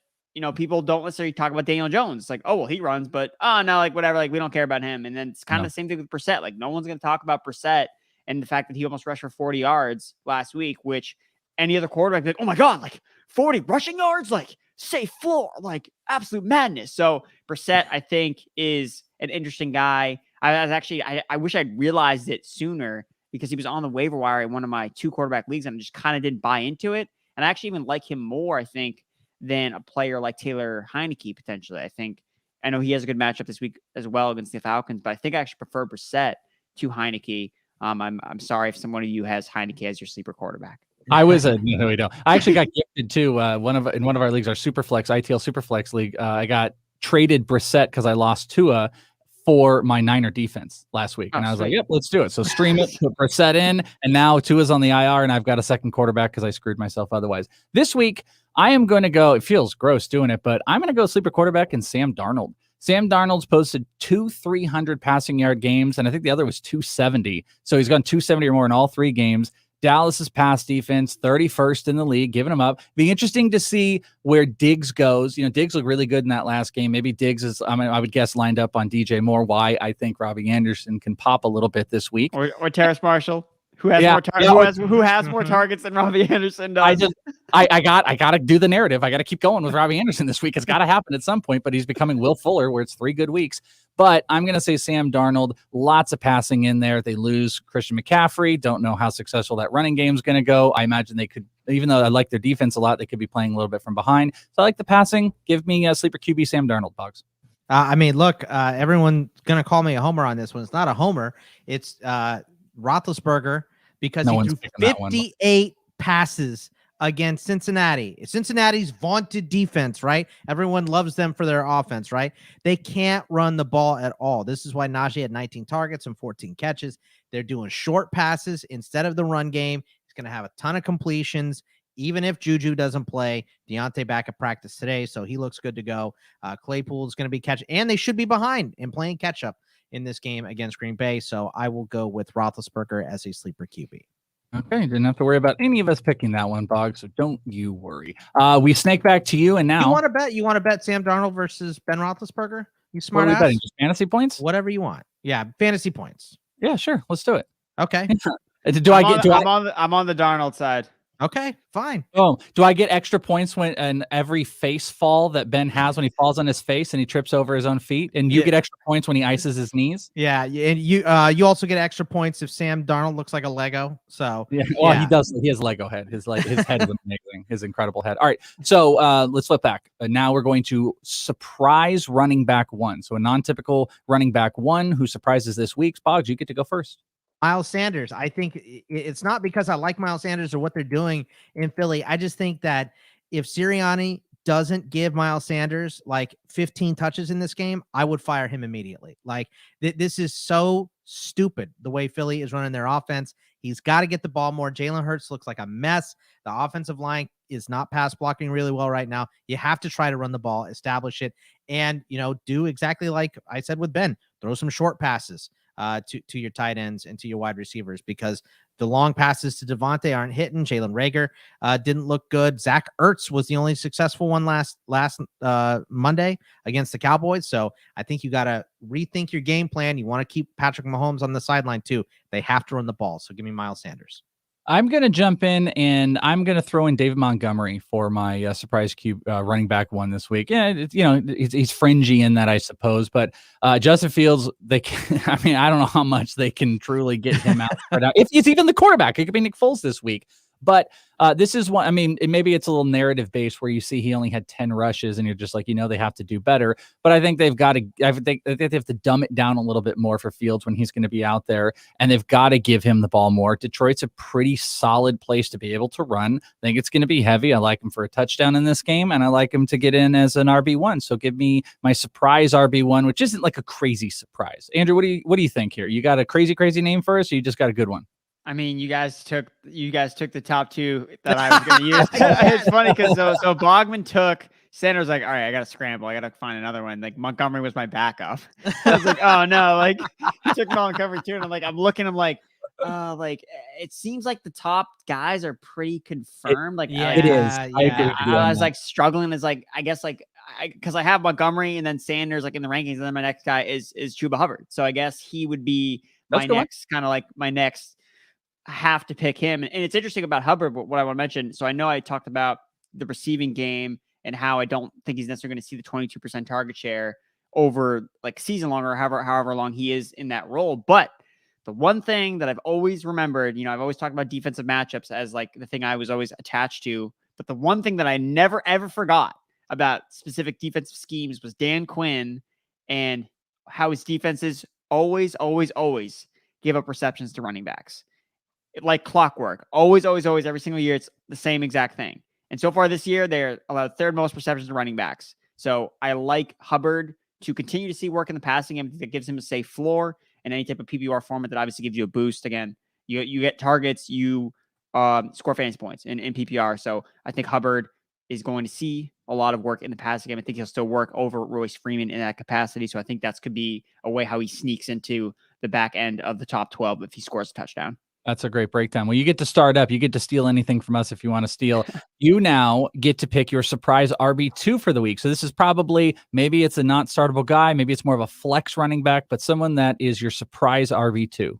S3: people don't necessarily talk about Daniel Jones. It's like, oh, well, he runs, but no, like whatever, like we don't care about him. And then it's kind of the same thing with Brissett. Like no one's going to talk about Brissett and the fact that he almost rushed for 40 yards last week, which any other quarterback, like, oh my God, like 40 rushing yards, like safe floor, like absolute madness. So Brissett, I think, is an interesting guy. I wish I'd realized it sooner because he was on the waiver wire in one of my 2 quarterback leagues and I just kind of didn't buy into it. And I actually even like him more, I think, than a player like Taylor Heineke potentially. I know he has a good matchup this week as well against the Falcons, but I think I actually prefer Brissett to Heineke. I'm sorry if someone of you has Heineke as your sleeper quarterback.
S2: I was no, we don't. I actually got gifted too. In one of our leagues, our Superflex ITL Superflex league. I got traded Brissett because I lost Tua for my Niner defense last week, and I was like, "Yep, let's do it." So stream it, put Brissett in, and now Tua's on the IR, and I've got a second quarterback because I screwed myself otherwise. This week, I am going to go. It feels gross doing it, but I'm going to go sleeper quarterback in Sam Darnold. Sam Darnold's posted 2 300 passing yard games, and I think the other was 270. So he's gone 270 or more in all 3 games. Dallas's pass defense, 31st in the league, giving them up. Be interesting to see where Diggs goes. Diggs looked really good in that last game. Maybe Diggs is, I would guess, lined up on DJ Moore. Why I think Robbie Anderson can pop a little bit this week.
S3: Or Terrace Marshall, who has who has more targets than Robbie Anderson does.
S2: I got to do the narrative. I got to keep going with Robbie Anderson this week. It's got to happen at some point, but he's becoming Will Fuller where it's 3 good weeks. But I'm going to say Sam Darnold, lots of passing in there. They lose Christian McCaffrey. Don't know how successful that running game is going to go. I imagine they could, even though I like their defense a lot, they could be playing a little bit from behind. So I like the passing. Give me a sleeper QB Sam Darnold, Boggs.
S4: Look, everyone's going to call me a homer on this one. It's not a homer. It's Roethlisberger because he threw 58 passes against Cincinnati. Cincinnati's vaunted defense, right? Everyone loves them for their offense, right? They can't run the ball at all. This is why Najee had 19 targets and 14 catches. They're doing short passes instead of the run game. He's going to have a ton of completions, even if Juju doesn't play. Deontay back at practice today, so he looks good to go. Claypool is going to be catching, and they should be behind and playing catch-up in this game against Green Bay, so I will go with Roethlisberger as a sleeper QB.
S2: Okay, didn't have to worry about any of us picking that one, Bog. So don't you worry. We snake back to you, and now
S4: You want to bet? You want to bet Sam Darnold versus Ben Roethlisberger? You
S2: what
S4: smart
S2: are we
S4: ass.
S2: betting? Just fantasy points?
S4: Whatever you want. Yeah, fantasy points.
S2: Yeah, sure. Let's do it.
S4: Okay.
S3: I'm on the Darnold side.
S4: Okay, fine.
S2: Oh, do I get extra points when every face fall that Ben has when he falls on his face and he trips over his own feet, and you get extra points when he ices his knees?
S4: Yeah, and you also get extra points if Sam Darnold looks like a Lego. So
S2: yeah, well, he does. He has Lego head. His head is amazing. His incredible head. All right, so let's flip back. Now we're going to surprise running back one. So a non-typical running back one who surprises this week. Boggs, you get to go first.
S4: Miles Sanders. I think it's not because I like Miles Sanders or what they're doing in Philly. I just think that if Sirianni doesn't give Miles Sanders like 15 touches in this game, I would fire him immediately. Like this is so stupid the way Philly is running their offense. He's got to get the ball more. Jalen Hurts looks like a mess. The offensive line is not pass blocking really well right now. You have to try to run the ball, establish it, and do exactly like I said with Ben. Throw some short passes to your tight ends and to your wide receivers, because the long passes to Devontae aren't hitting. Jalen Reagor didn't look good. Zach Ertz was the only successful one last Monday against the Cowboys. So I think you got to rethink your game plan. You want to keep Patrick Mahomes on the sideline too. They have to run the ball. So give me Miles Sanders.
S2: I'm going to jump in and I'm going to throw in David Montgomery for my surprise QB running back one this week. Yeah, he's fringy in that, I suppose, but Justin Fields, I don't know how much they can truly get him out. If it's even the quarterback, it could be Nick Foles this week. But this is one, maybe it's a little narrative based where you see he only had 10 rushes and you're just like, they have to do better. But I think they have to dumb it down a little bit more for Fields when he's going to be out there, and they've got to give him the ball more. Detroit's a pretty solid place to be able to run. I think it's going to be heavy. I like him for a touchdown in this game, and I like him to get in as an RB1. So give me my surprise RB1, which isn't like a crazy surprise. Andrew, what do you think here? You got a crazy name for us, or you just got a good one?
S3: You guys took the top two that I was going to use. It's funny because so Bogman took Sanders. Like, all right, I got to scramble. I got to find another one. Like Montgomery was my backup. I was like, oh no, like he took Montgomery too, and I'm looking. I'm like it seems like the top guys are pretty confirmed.
S2: It is.
S3: I was like struggling. As like I guess like because I have Montgomery and then Sanders like in the rankings, and then my next guy is Chuba Hubbard. So I guess he would be my next. Have to pick him. And it's interesting about Hubbard, but what I want to mention, so I know I talked about the receiving game and how I don't think he's necessarily going to see the 22% target share over like season long or however long he is in that role. But the one thing that I've always remembered, I've always talked about defensive matchups as like the thing I was always attached to. But the one thing that I never, ever forgot about specific defensive schemes was Dan Quinn and how his defenses always give up receptions to running backs. Like clockwork, always, every single year, it's the same exact thing. And so far this year, they're allowed third most receptions to running backs. So I like Hubbard to continue to see work in the passing game that gives him a safe floor, and any type of PPR format that obviously gives you a boost. Again, you get targets, you score fantasy points in PPR. So I think Hubbard is going to see a lot of work in the passing game. I think he'll still work over Royce Freeman in that capacity. So I think that could be a way how he sneaks into the back end of the top 12 if he scores a touchdown.
S2: That's a great breakdown. Well, you get to start up. You get to steal anything from us if you want to steal. You now get to pick your surprise RB2 for the week. So this is probably, maybe it's a not startable guy. Maybe it's more of a flex running back, but someone that is your surprise RB2.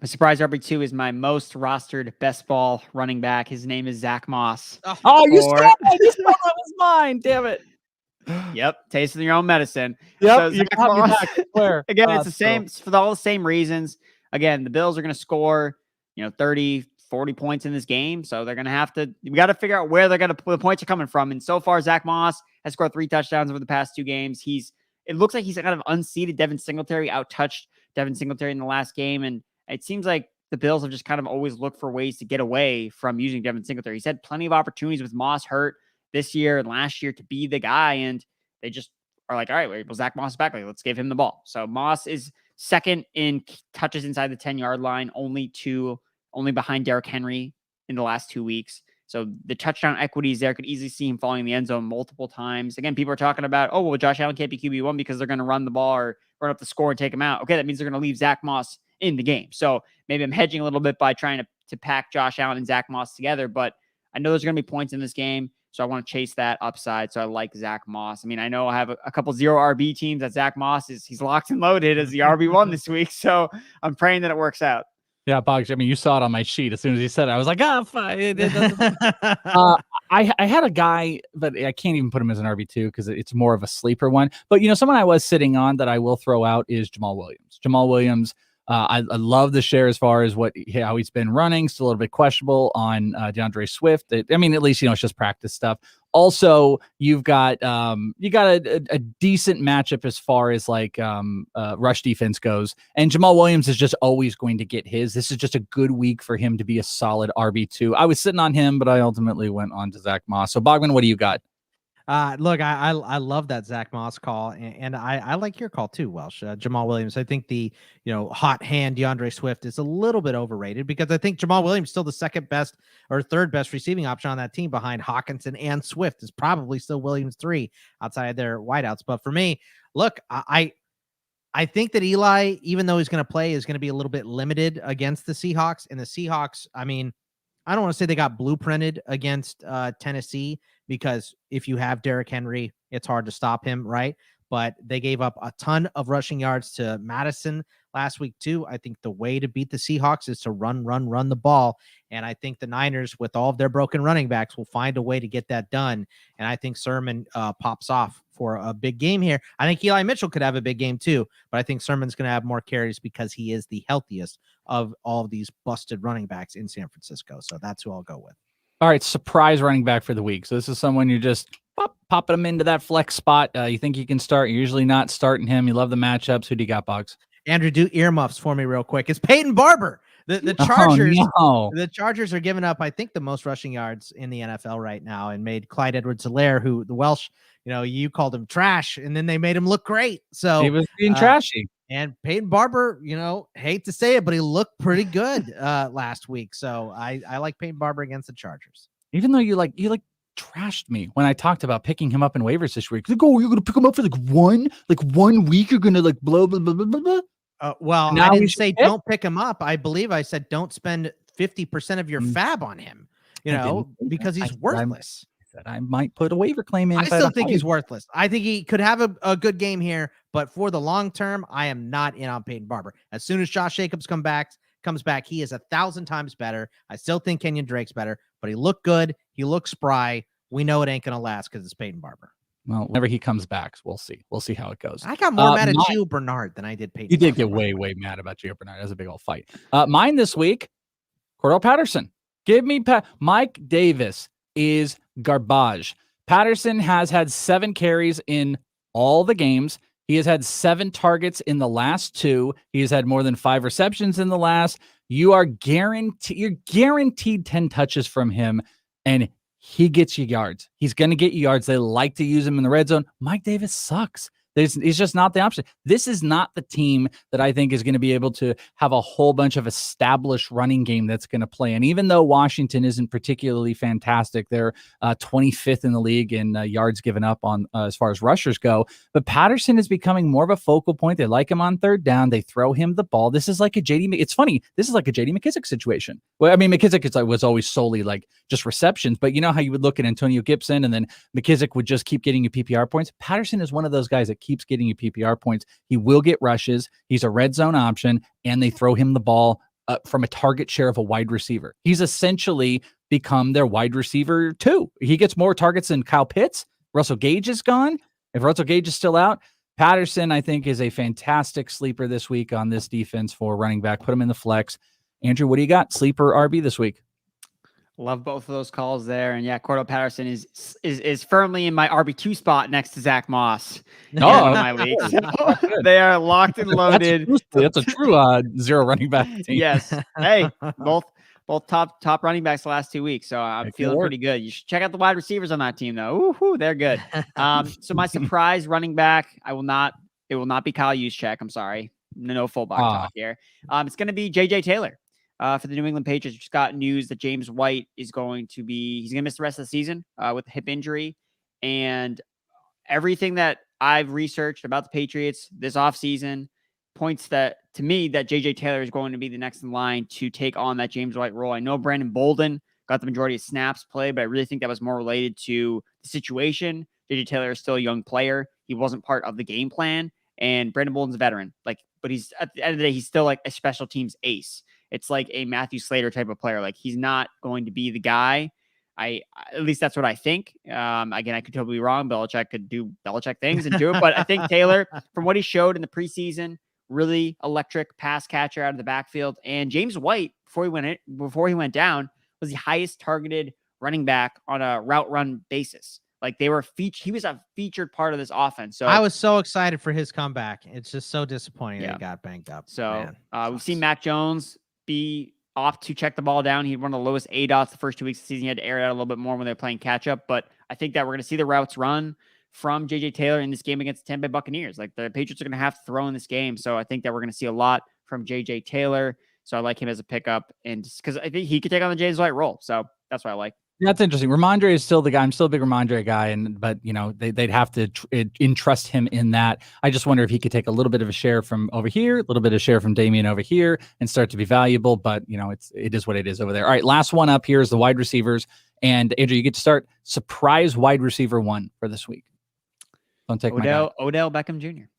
S3: My surprise RB2 is my most rostered best ball running back. His name is Zach Moss.
S2: Oh, you stole that. You stole that was mine. Damn it.
S3: Yep. Tasting your own medicine.
S2: Yep.
S3: So Zach Moss, again, it's the same for all the same reasons. Again, the Bills are going to score 30, 40 points in this game. So they're going to have to, we got to figure out where the points are coming from. And so far, Zach Moss has scored 3 touchdowns over the past 2 games. It looks like he's kind of unseated Devin Singletary, out-touched Devin Singletary in the last game. And it seems like the Bills have just kind of always looked for ways to get away from using Devin Singletary. He's had plenty of opportunities with Moss hurt this year and last year to be the guy. And they just are like, all right, well, Zach Moss is back. Let's give him the ball. So Moss is second in touches inside the 10-yard line, only behind Derrick Henry in the last 2 weeks. So the touchdown equities there, could easily see him falling in the end zone multiple times. Again, people are talking about, oh, well, Josh Allen can't be QB1 because they're going to run the ball or run up the score and take him out. Okay, that means they're going to leave Zach Moss in the game. So maybe I'm hedging a little bit by trying to to pack Josh Allen and Zach Moss together, but I know there's going to be points in this game, so I want to chase that upside. So I like Zach Moss. I mean, I know I have a couple zero RB teams that Zach Moss he's locked and loaded as the RB1 this week, so I'm praying that it works out.
S2: Yeah, Boggs. I mean, you saw it on my sheet as soon as he said it. I was like, fine. I had a guy, but I can't even put him as an RB2 because it's more of a sleeper one. But, someone I was sitting on that I will throw out is Jamal Williams. Jamal Williams, I love the share as far as how he's been running. Still a little bit questionable on DeAndre Swift. At least, it's just practice stuff. Also, you got a decent matchup as far as rush defense goes, and Jamal Williams is just always going to get his. This is just a good week for him to be a solid RB2. I was sitting on him, but I ultimately went on to Zach Moss. So Bogman, what do you got?
S4: Look, I love that Zach Moss call, and I like your call too, Welsh. Jamal Williams. I think the hot hand DeAndre Swift is a little bit overrated because I think Jamal Williams is still the second best or third best receiving option on that team behind Hawkinson and Swift. Is probably still Williams 3 outside their wideouts. But for me, look, I think that Eli, even though he's going to play, is going to be a little bit limited against the Seahawks. And the Seahawks, I mean, I don't want to say they got blueprinted against Tennessee, because if you have Derrick Henry, it's hard to stop him, right? But they gave up a ton of rushing yards to Madison last week too. I think the way to beat the Seahawks is to run the ball. And I think the Niners, with all of their broken running backs, will find a way to get that done. And I think Sermon pops off for a big game here. I think Eli Mitchell could have a big game too, but I think Sermon's going to have more carries because he is the healthiest of all of these busted running backs in San Francisco. So that's who I'll go with.
S2: All right, surprise running back for the week. So this is someone you just popping him into that flex spot. You think you can start. You're usually not starting him. You love the matchups. Who do you got, Boggs?
S4: Andrew, do earmuffs for me real quick. It's Peyton Barber. The Chargers.
S2: Oh, no.
S4: The Chargers are giving up, I think, the most rushing yards in the NFL right now, and made Clyde Edwards-Helaire, who the Welsh, you called him trash, and then they made him look great. So
S2: he was being trashy.
S4: And Peyton Barber, hate to say it, but he looked pretty good last week. So I like Peyton Barber against the Chargers.
S2: Even though you trashed me when I talked about picking him up in waivers this week. Like, oh, you're gonna pick him up for one week. You're gonna blah blah blah blah blah.
S4: Well, now I didn't say don't pick him up. I believe I said don't spend 50% of your fab on him. Because he's worthless.
S2: I might put a waiver claim in.
S4: I still think he's worthless. I think he could have a good game here, but for the long term, I am not in on Peyton Barber. As soon as Josh Jacobs comes back, he is 1,000 times better. I still think Kenyon Drake's better, but he looked good. He looks spry. We know it ain't going to last because it's Peyton Barber.
S2: Well, whenever he comes back, we'll see. We'll see how it goes.
S4: I got more mad at Gio Bernard than I did Peyton.
S2: You did get way mad about Gio Bernard. That was a big old fight. Mine this week, Cordell Patterson. Give me Mike Davis is garbage. Patterson has had 7 carries in all the games. He has had 7 targets in the last 2. He has had more than 5 receptions in the last. You're guaranteed 10 touches from him, and he gets you yards. He's going to get you yards. They like to use him in the red zone. Mike Davis sucks. He's just not the option. This is not the team that I think is going to be able to have a whole bunch of established running game that's going to play. And even though Washington isn't particularly fantastic, they're 25th in the league in yards given up on as far as rushers go. But Patterson is becoming more of a focal point. They like him on third down. They throw him the ball. This is like a JD. It's funny. This is like a JD McKissick situation. Well, I mean, McKissick was always solely just receptions, but you know how you would look at Antonio Gibson and then McKissick would just keep getting you PPR points. Patterson is one of those guys that keeps getting you PPR points. He will get rushes. He's a red zone option, and they throw him the ball from a target share of a wide receiver. He's essentially become their wide receiver too. He gets more targets than Kyle Pitts. Russell Gage is gone. If Russell Gage is still out, Patterson, I think, is a fantastic sleeper this week on this defense for running back. Put him in the flex. Andrew, what do you got? Sleeper RB this week?
S3: Love both of those calls there. And yeah, Cordell Patterson is firmly in my RB2 spot next to Zach Moss. In my league. So they are locked and loaded.
S2: That's a true zero running back team.
S3: Yes. Hey, both top running backs the last 2 weeks. So I'm feeling pretty good. You should check out the wide receivers on that team though. Ooh, they're good. So my surprise running back, it will not be Kyle Juszczyk. I'm sorry. No fullback talk here. It's going to be JJ Taylor. For the New England Patriots, just got news that James White he's going to miss the rest of the season with a hip injury. And everything that I've researched about the Patriots this offseason points to to me that JJ Taylor is going to be the next in line to take on that James White role. I know Brandon Bolden got the majority of snaps played, but I really think that was more related to the situation. JJ Taylor is still a young player. He wasn't part of the game plan, and Brandon Bolden's a veteran. But he's at the end of the day, he's still like a special teams ace. It's like a Matthew Slater type of player. Like, he's not going to be the guy. At least that's what I think. Again, I could totally be wrong. Belichick could do Belichick things and do it, but I think Taylor, from what he showed in the preseason, really electric pass catcher out of the backfield. And James White, before he went down, was the highest targeted running back on a route run basis. Like, he was a featured part of this offense. So
S4: I was so excited for his comeback. It's just so disappointing that he got banged up.
S3: So we've seen Mac Jones be off to check the ball down. He had one of the lowest ADOTs the first 2 weeks of the season. He had to air it out a little bit more when they were playing catch up. But I think that we're going to see the routes run from JJ Taylor in this game against the Tampa Bay Buccaneers. Like, the Patriots are going to have to throw in this game. So I think that we're going to see a lot from JJ Taylor. So I like him as a pickup, and because I think he could take on the James White role. So that's what I like.
S2: That's interesting. Ramondre is still the guy. I'm still a big Ramondre guy, but they'd have to entrust him in that. I just wonder if he could take a little bit of a share from over here, a little bit of share from Damian over here, and start to be valuable. But it is what it is over there. All right, last one up here is the wide receivers, and Andrew, you get to start surprise wide receiver 1 for this week. Don't take
S3: Odell Beckham Jr.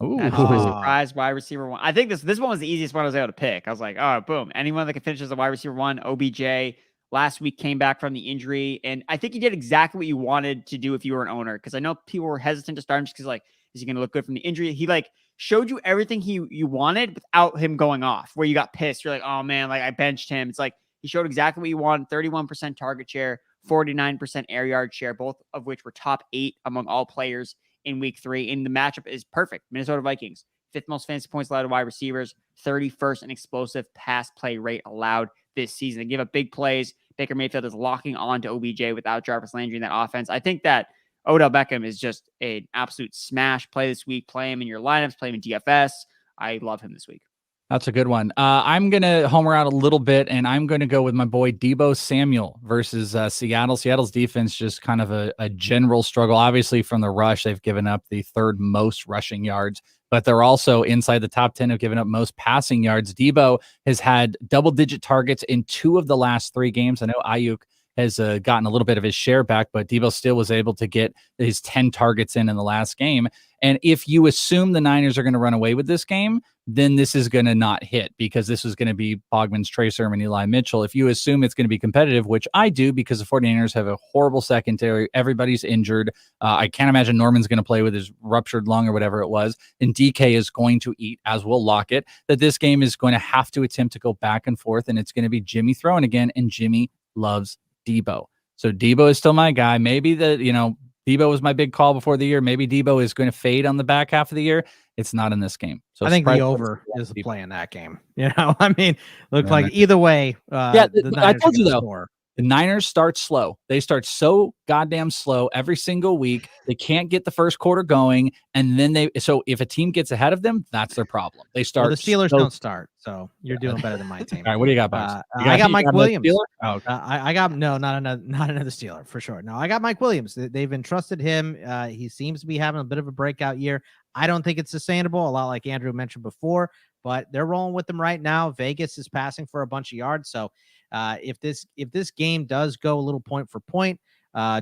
S2: Ooh.
S3: That's my surprise wide receiver 1. I think this one was the easiest one I was able to pick. I was like, oh, boom. Anyone that can finish as a wide receiver 1, OBJ. Last week came back from the injury, and I think he did exactly what you wanted to do if you were an owner, because I know people were hesitant to start him just because, like, is he going to look good from the injury? He, like, showed you everything you wanted without him going off, where you got pissed. You're like, oh, man, like, I benched him. It's like he showed exactly what you wanted, 31% target share, 49% air yard share, both of which were top 8 among all players in week 3. And the matchup is perfect. Minnesota Vikings, 5th most fantasy points allowed to wide receivers, 31st in explosive pass play rate allowed this season. They give up big plays. Baker Mayfield is locking on to OBJ without Jarvis Landry in that offense. I think that Odell Beckham is just an absolute smash play this week. Play him in your lineups, play him in DFS. I love him this week.
S2: That's a good one. I'm going to homer out a little bit, and I'm going to go with my boy Deebo Samuel versus Seattle. Seattle's defense just kind of a general struggle. Obviously, from the rush, they've given up the 3rd most rushing yards, but they're also inside the top 10 of giving up most passing yards. Deebo has had double-digit targets in 2 of the last 3 games. I know Ayuk has gotten a little bit of his share back, but Deebo still was able to get his 10 targets in the last game. And if you assume the Niners are going to run away with this game, then this is going to not hit, because this is going to be Bogman's Trey Sermon, Eli Mitchell. If you assume it's going to be competitive, which I do, because the 49ers have a horrible secondary, everybody's injured. I can't imagine Norman's going to play with his ruptured lung or whatever it was, and DK is going to eat, as will Lockett, that this game is going to have to attempt to go back and forth, and it's going to be Jimmy throwing again, and Jimmy loves Deebo. So Deebo is still my guy. Maybe Deebo was my big call before the year. Maybe Deebo is going to fade on the back half of the year. It's not in this game. So
S4: I think the over is the play in that game. I mean, look like either way.
S2: I told you though. The Niners start slow. They start so goddamn slow every single week. They can't get the first quarter going. And then so if a team gets ahead of them, that's their problem. They start.
S4: Well, the Steelers don't start. So you're doing better than my team.
S2: All right. What do you got, Bugs?
S4: I got Mike Williams.
S2: Oh, okay.
S4: I got, not another Steeler for sure. No, I got Mike Williams. They've entrusted him. He seems to be having a bit of a breakout year. I don't think it's sustainable, a lot like Andrew mentioned before, but they're rolling with them right now. Vegas is passing for a bunch of yards. So if this game does go a little point for point,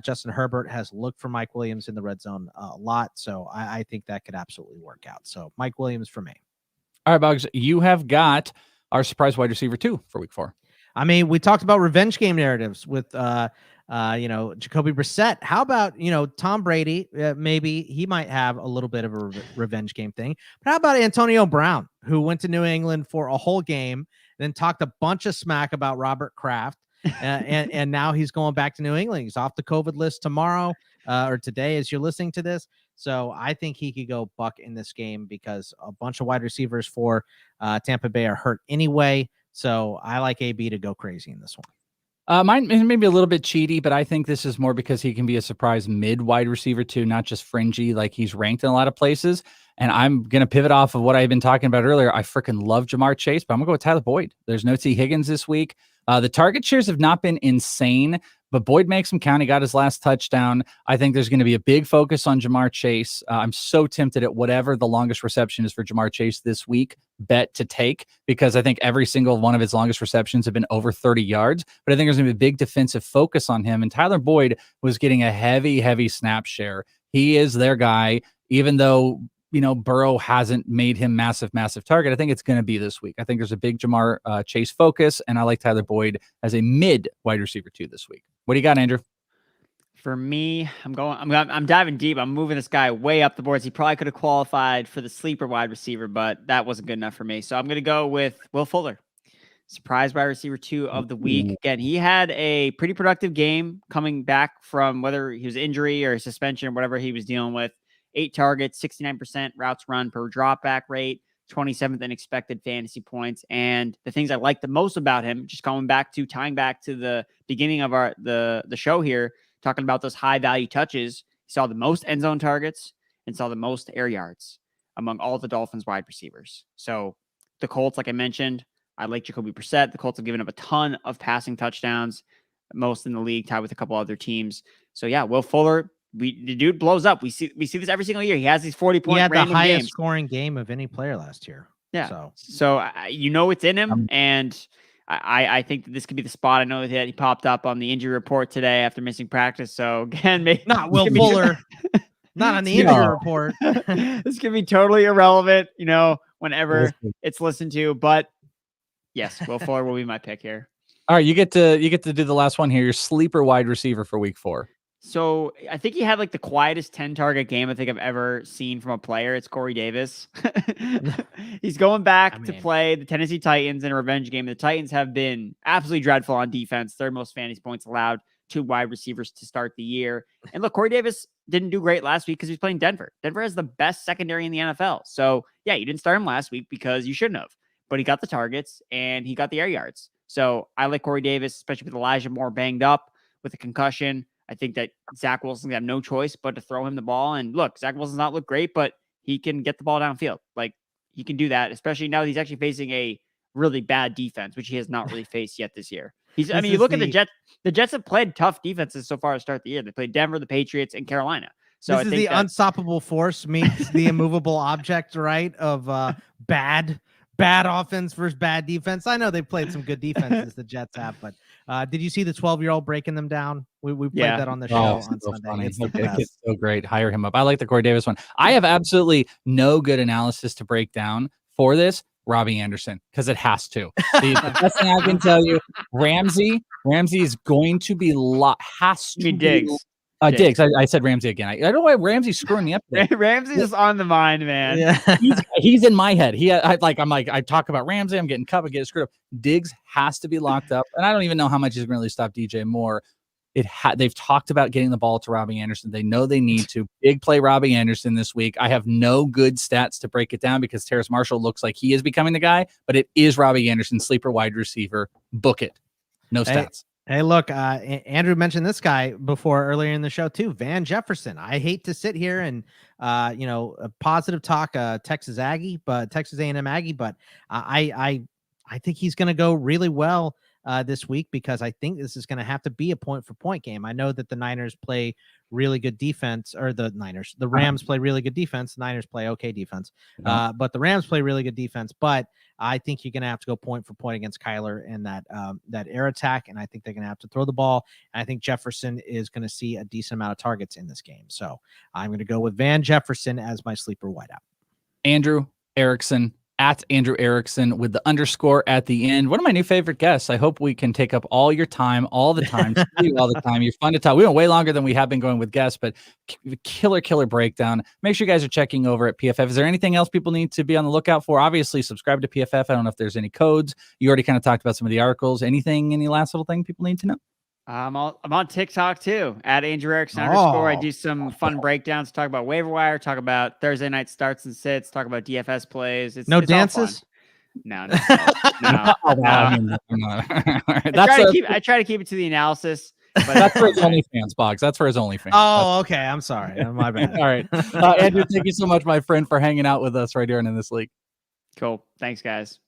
S4: Justin Herbert has looked for Mike Williams in the red zone a lot. So I think that could absolutely work out. So Mike Williams for me.
S2: All right, Bugs, you have got our surprise wide receiver 2 for week 4.
S4: I mean, we talked about revenge game narratives with, Jacoby Brissett. How about, Tom Brady? Maybe he might have a little bit of a revenge game thing. But how about Antonio Brown, who went to New England for a whole game, then talked a bunch of smack about Robert Kraft, and now he's going back to New England. He's off the COVID list tomorrow or today as you're listening to this. So I think he could go buck in this game because a bunch of wide receivers for Tampa Bay are hurt anyway. So I like AB to go crazy in this one.
S2: Mine is maybe a little bit cheaty, but I think this is more because he can be a surprise mid wide receiver too, not just fringy, like he's ranked in a lot of places. And I'm going to pivot off of what I've been talking about earlier. I freaking love Jamar Chase, but I'm going to go with Tyler Boyd. There's no T. Higgins this week. The target shares have not been insane, but Boyd makes him count. He got his last touchdown. I think there's going to be a big focus on Jamar Chase. I'm so tempted at whatever the longest reception is for Jamar Chase this week, bet to take, because I think every single one of his longest receptions have been over 30 yards. But I think there's going to be a big defensive focus on him. And Tyler Boyd was getting a heavy snap share. He is their guy, even though, Burrow hasn't made him massive target. I think it's going to be this week. I think there's a big Jamar Chase focus, and I like Tyler Boyd as a mid wide receiver 2 this week. What do you got, Andrew?
S3: For me, I'm diving deep. I'm moving this guy way up the boards. He probably could have qualified for the sleeper wide receiver, but that wasn't good enough for me. So I'm going to go with Will Fuller. Surprise wide receiver 2 of the week. Again, he had a pretty productive game coming back from whether he was injury or suspension or whatever he was dealing with. 8 targets, 69% routes run per dropback rate, 27th in expected fantasy points. And the things I like the most about him, just tying back to the beginning of the show here, talking about those high value touches, he saw the most end zone targets and saw the most air yards among all the Dolphins wide receivers. So the Colts, like I mentioned, I like Jacoby Brissett. The Colts have given up a ton of passing touchdowns, most in the league, tied with a couple other teams. So yeah, Will Fuller, the dude blows up. We see this every single year. He has these 40-point.
S4: He had the highest
S3: games.
S4: scoring game of any player last year.
S3: Yeah. So it's in him, and I think that this could be the spot. I know that he popped up on the injury report today after missing practice. So again, maybe
S4: not Will Fuller, not on the injury report.
S3: This could be totally irrelevant, whenever it's listened to. But yes, Will Fuller will be my pick here.
S2: All right, you get to do the last one here. Your sleeper wide receiver for week 4.
S3: So I think he had like the quietest 10 target game I think I've ever seen from a player. It's Corey Davis. He's going back to play the Tennessee Titans in a revenge game. The Titans have been absolutely dreadful on defense. Third most fantasy points allowed to wide receivers to start the year. And look, Corey Davis didn't do great last week because he's playing Denver. Denver has the best secondary in the NFL. So yeah, you didn't start him last week because you shouldn't have, but he got the targets and he got the air yards. So I like Corey Davis, especially with Elijah Moore banged up with a concussion. I think that Zach Wilson's going to have no choice but to throw him the ball. And look, Zach Wilson's not look great, but he can get the ball downfield. Like, he can do that, especially now that he's actually facing a really bad defense, which he has not really faced yet this year. You look at the Jets. The Jets have played tough defenses so far to start the year. They played Denver, the Patriots, and Carolina. So
S4: this is the unstoppable force meets the immovable object, right? Of bad offense versus bad defense. I know they've played some good defenses, the Jets have, but did you see the 12-year-old breaking them down? We played that on the show on Sunday.
S2: It's so great. Hire him up. I like the Corey Davis one. I have absolutely no good analysis to break down for this. Robbie Anderson, because it has to. The best thing I can tell you, Ramsey is going to be
S3: Diggs.
S2: Diggs. I said Ramsey again. I don't know why Ramsey's screwing me up there.
S3: Ramsey is on the mind, man.
S4: Yeah.
S2: he's in my head. I talk about Ramsey. I'm getting cut. I get screwed up. Diggs has to be locked up, and I don't even know how much he's going to really stop DJ Moore. They've talked about getting the ball to Robbie Anderson. They know they need to. Big play Robbie Anderson this week. I have no good stats to break it down because Terrace Marshall looks like he is becoming the guy, but it is Robbie Anderson, sleeper wide receiver. Book it. No stats.
S4: Hey, look, Andrew mentioned this guy before earlier in the show too, Van Jefferson. I hate to sit here and, positive talk, Texas A&M Aggie, but I think he's going to go really well this week because I think this is going to have to be a point for point game. I know that the Niners play really good defense, or the Rams play really good defense. The Niners play okay defense, but the Rams play really good defense. But I think you're going to have to go point for point against Kyler and that air attack, and I think they're going to have to throw the ball. And I think Jefferson is going to see a decent amount of targets in this game. So I'm going to go with Van Jefferson as my sleeper wideout.
S2: Andrew Erickson, at Andrew Erickson with the underscore at the end. One of my new favorite guests. I hope we can take up all your time, all the time, all the time. You're fun to talk. We went way longer than we have been going with guests, but killer breakdown. Make sure you guys are checking over at PFF. Is there anything else people need to be on the lookout for? Obviously, subscribe to PFF. I don't know if there's any codes. You already kind of talked about some of the articles. Any last little thing people need to know?
S3: I'm on TikTok too, at Andrew Erickson underscore. I do some fun breakdowns, talk about waiver wire, talk about Thursday night starts and sits, talk about DFS plays. It's
S4: dances?
S3: No. I try to keep it to the analysis. But
S2: that's for his OnlyFans, Boggs. That's for his OnlyFans.
S4: Oh, okay. I'm sorry. My bad.
S2: All right. Andrew, thank you so much, my friend, for hanging out with us right here and in this league.
S3: Cool. Thanks, guys.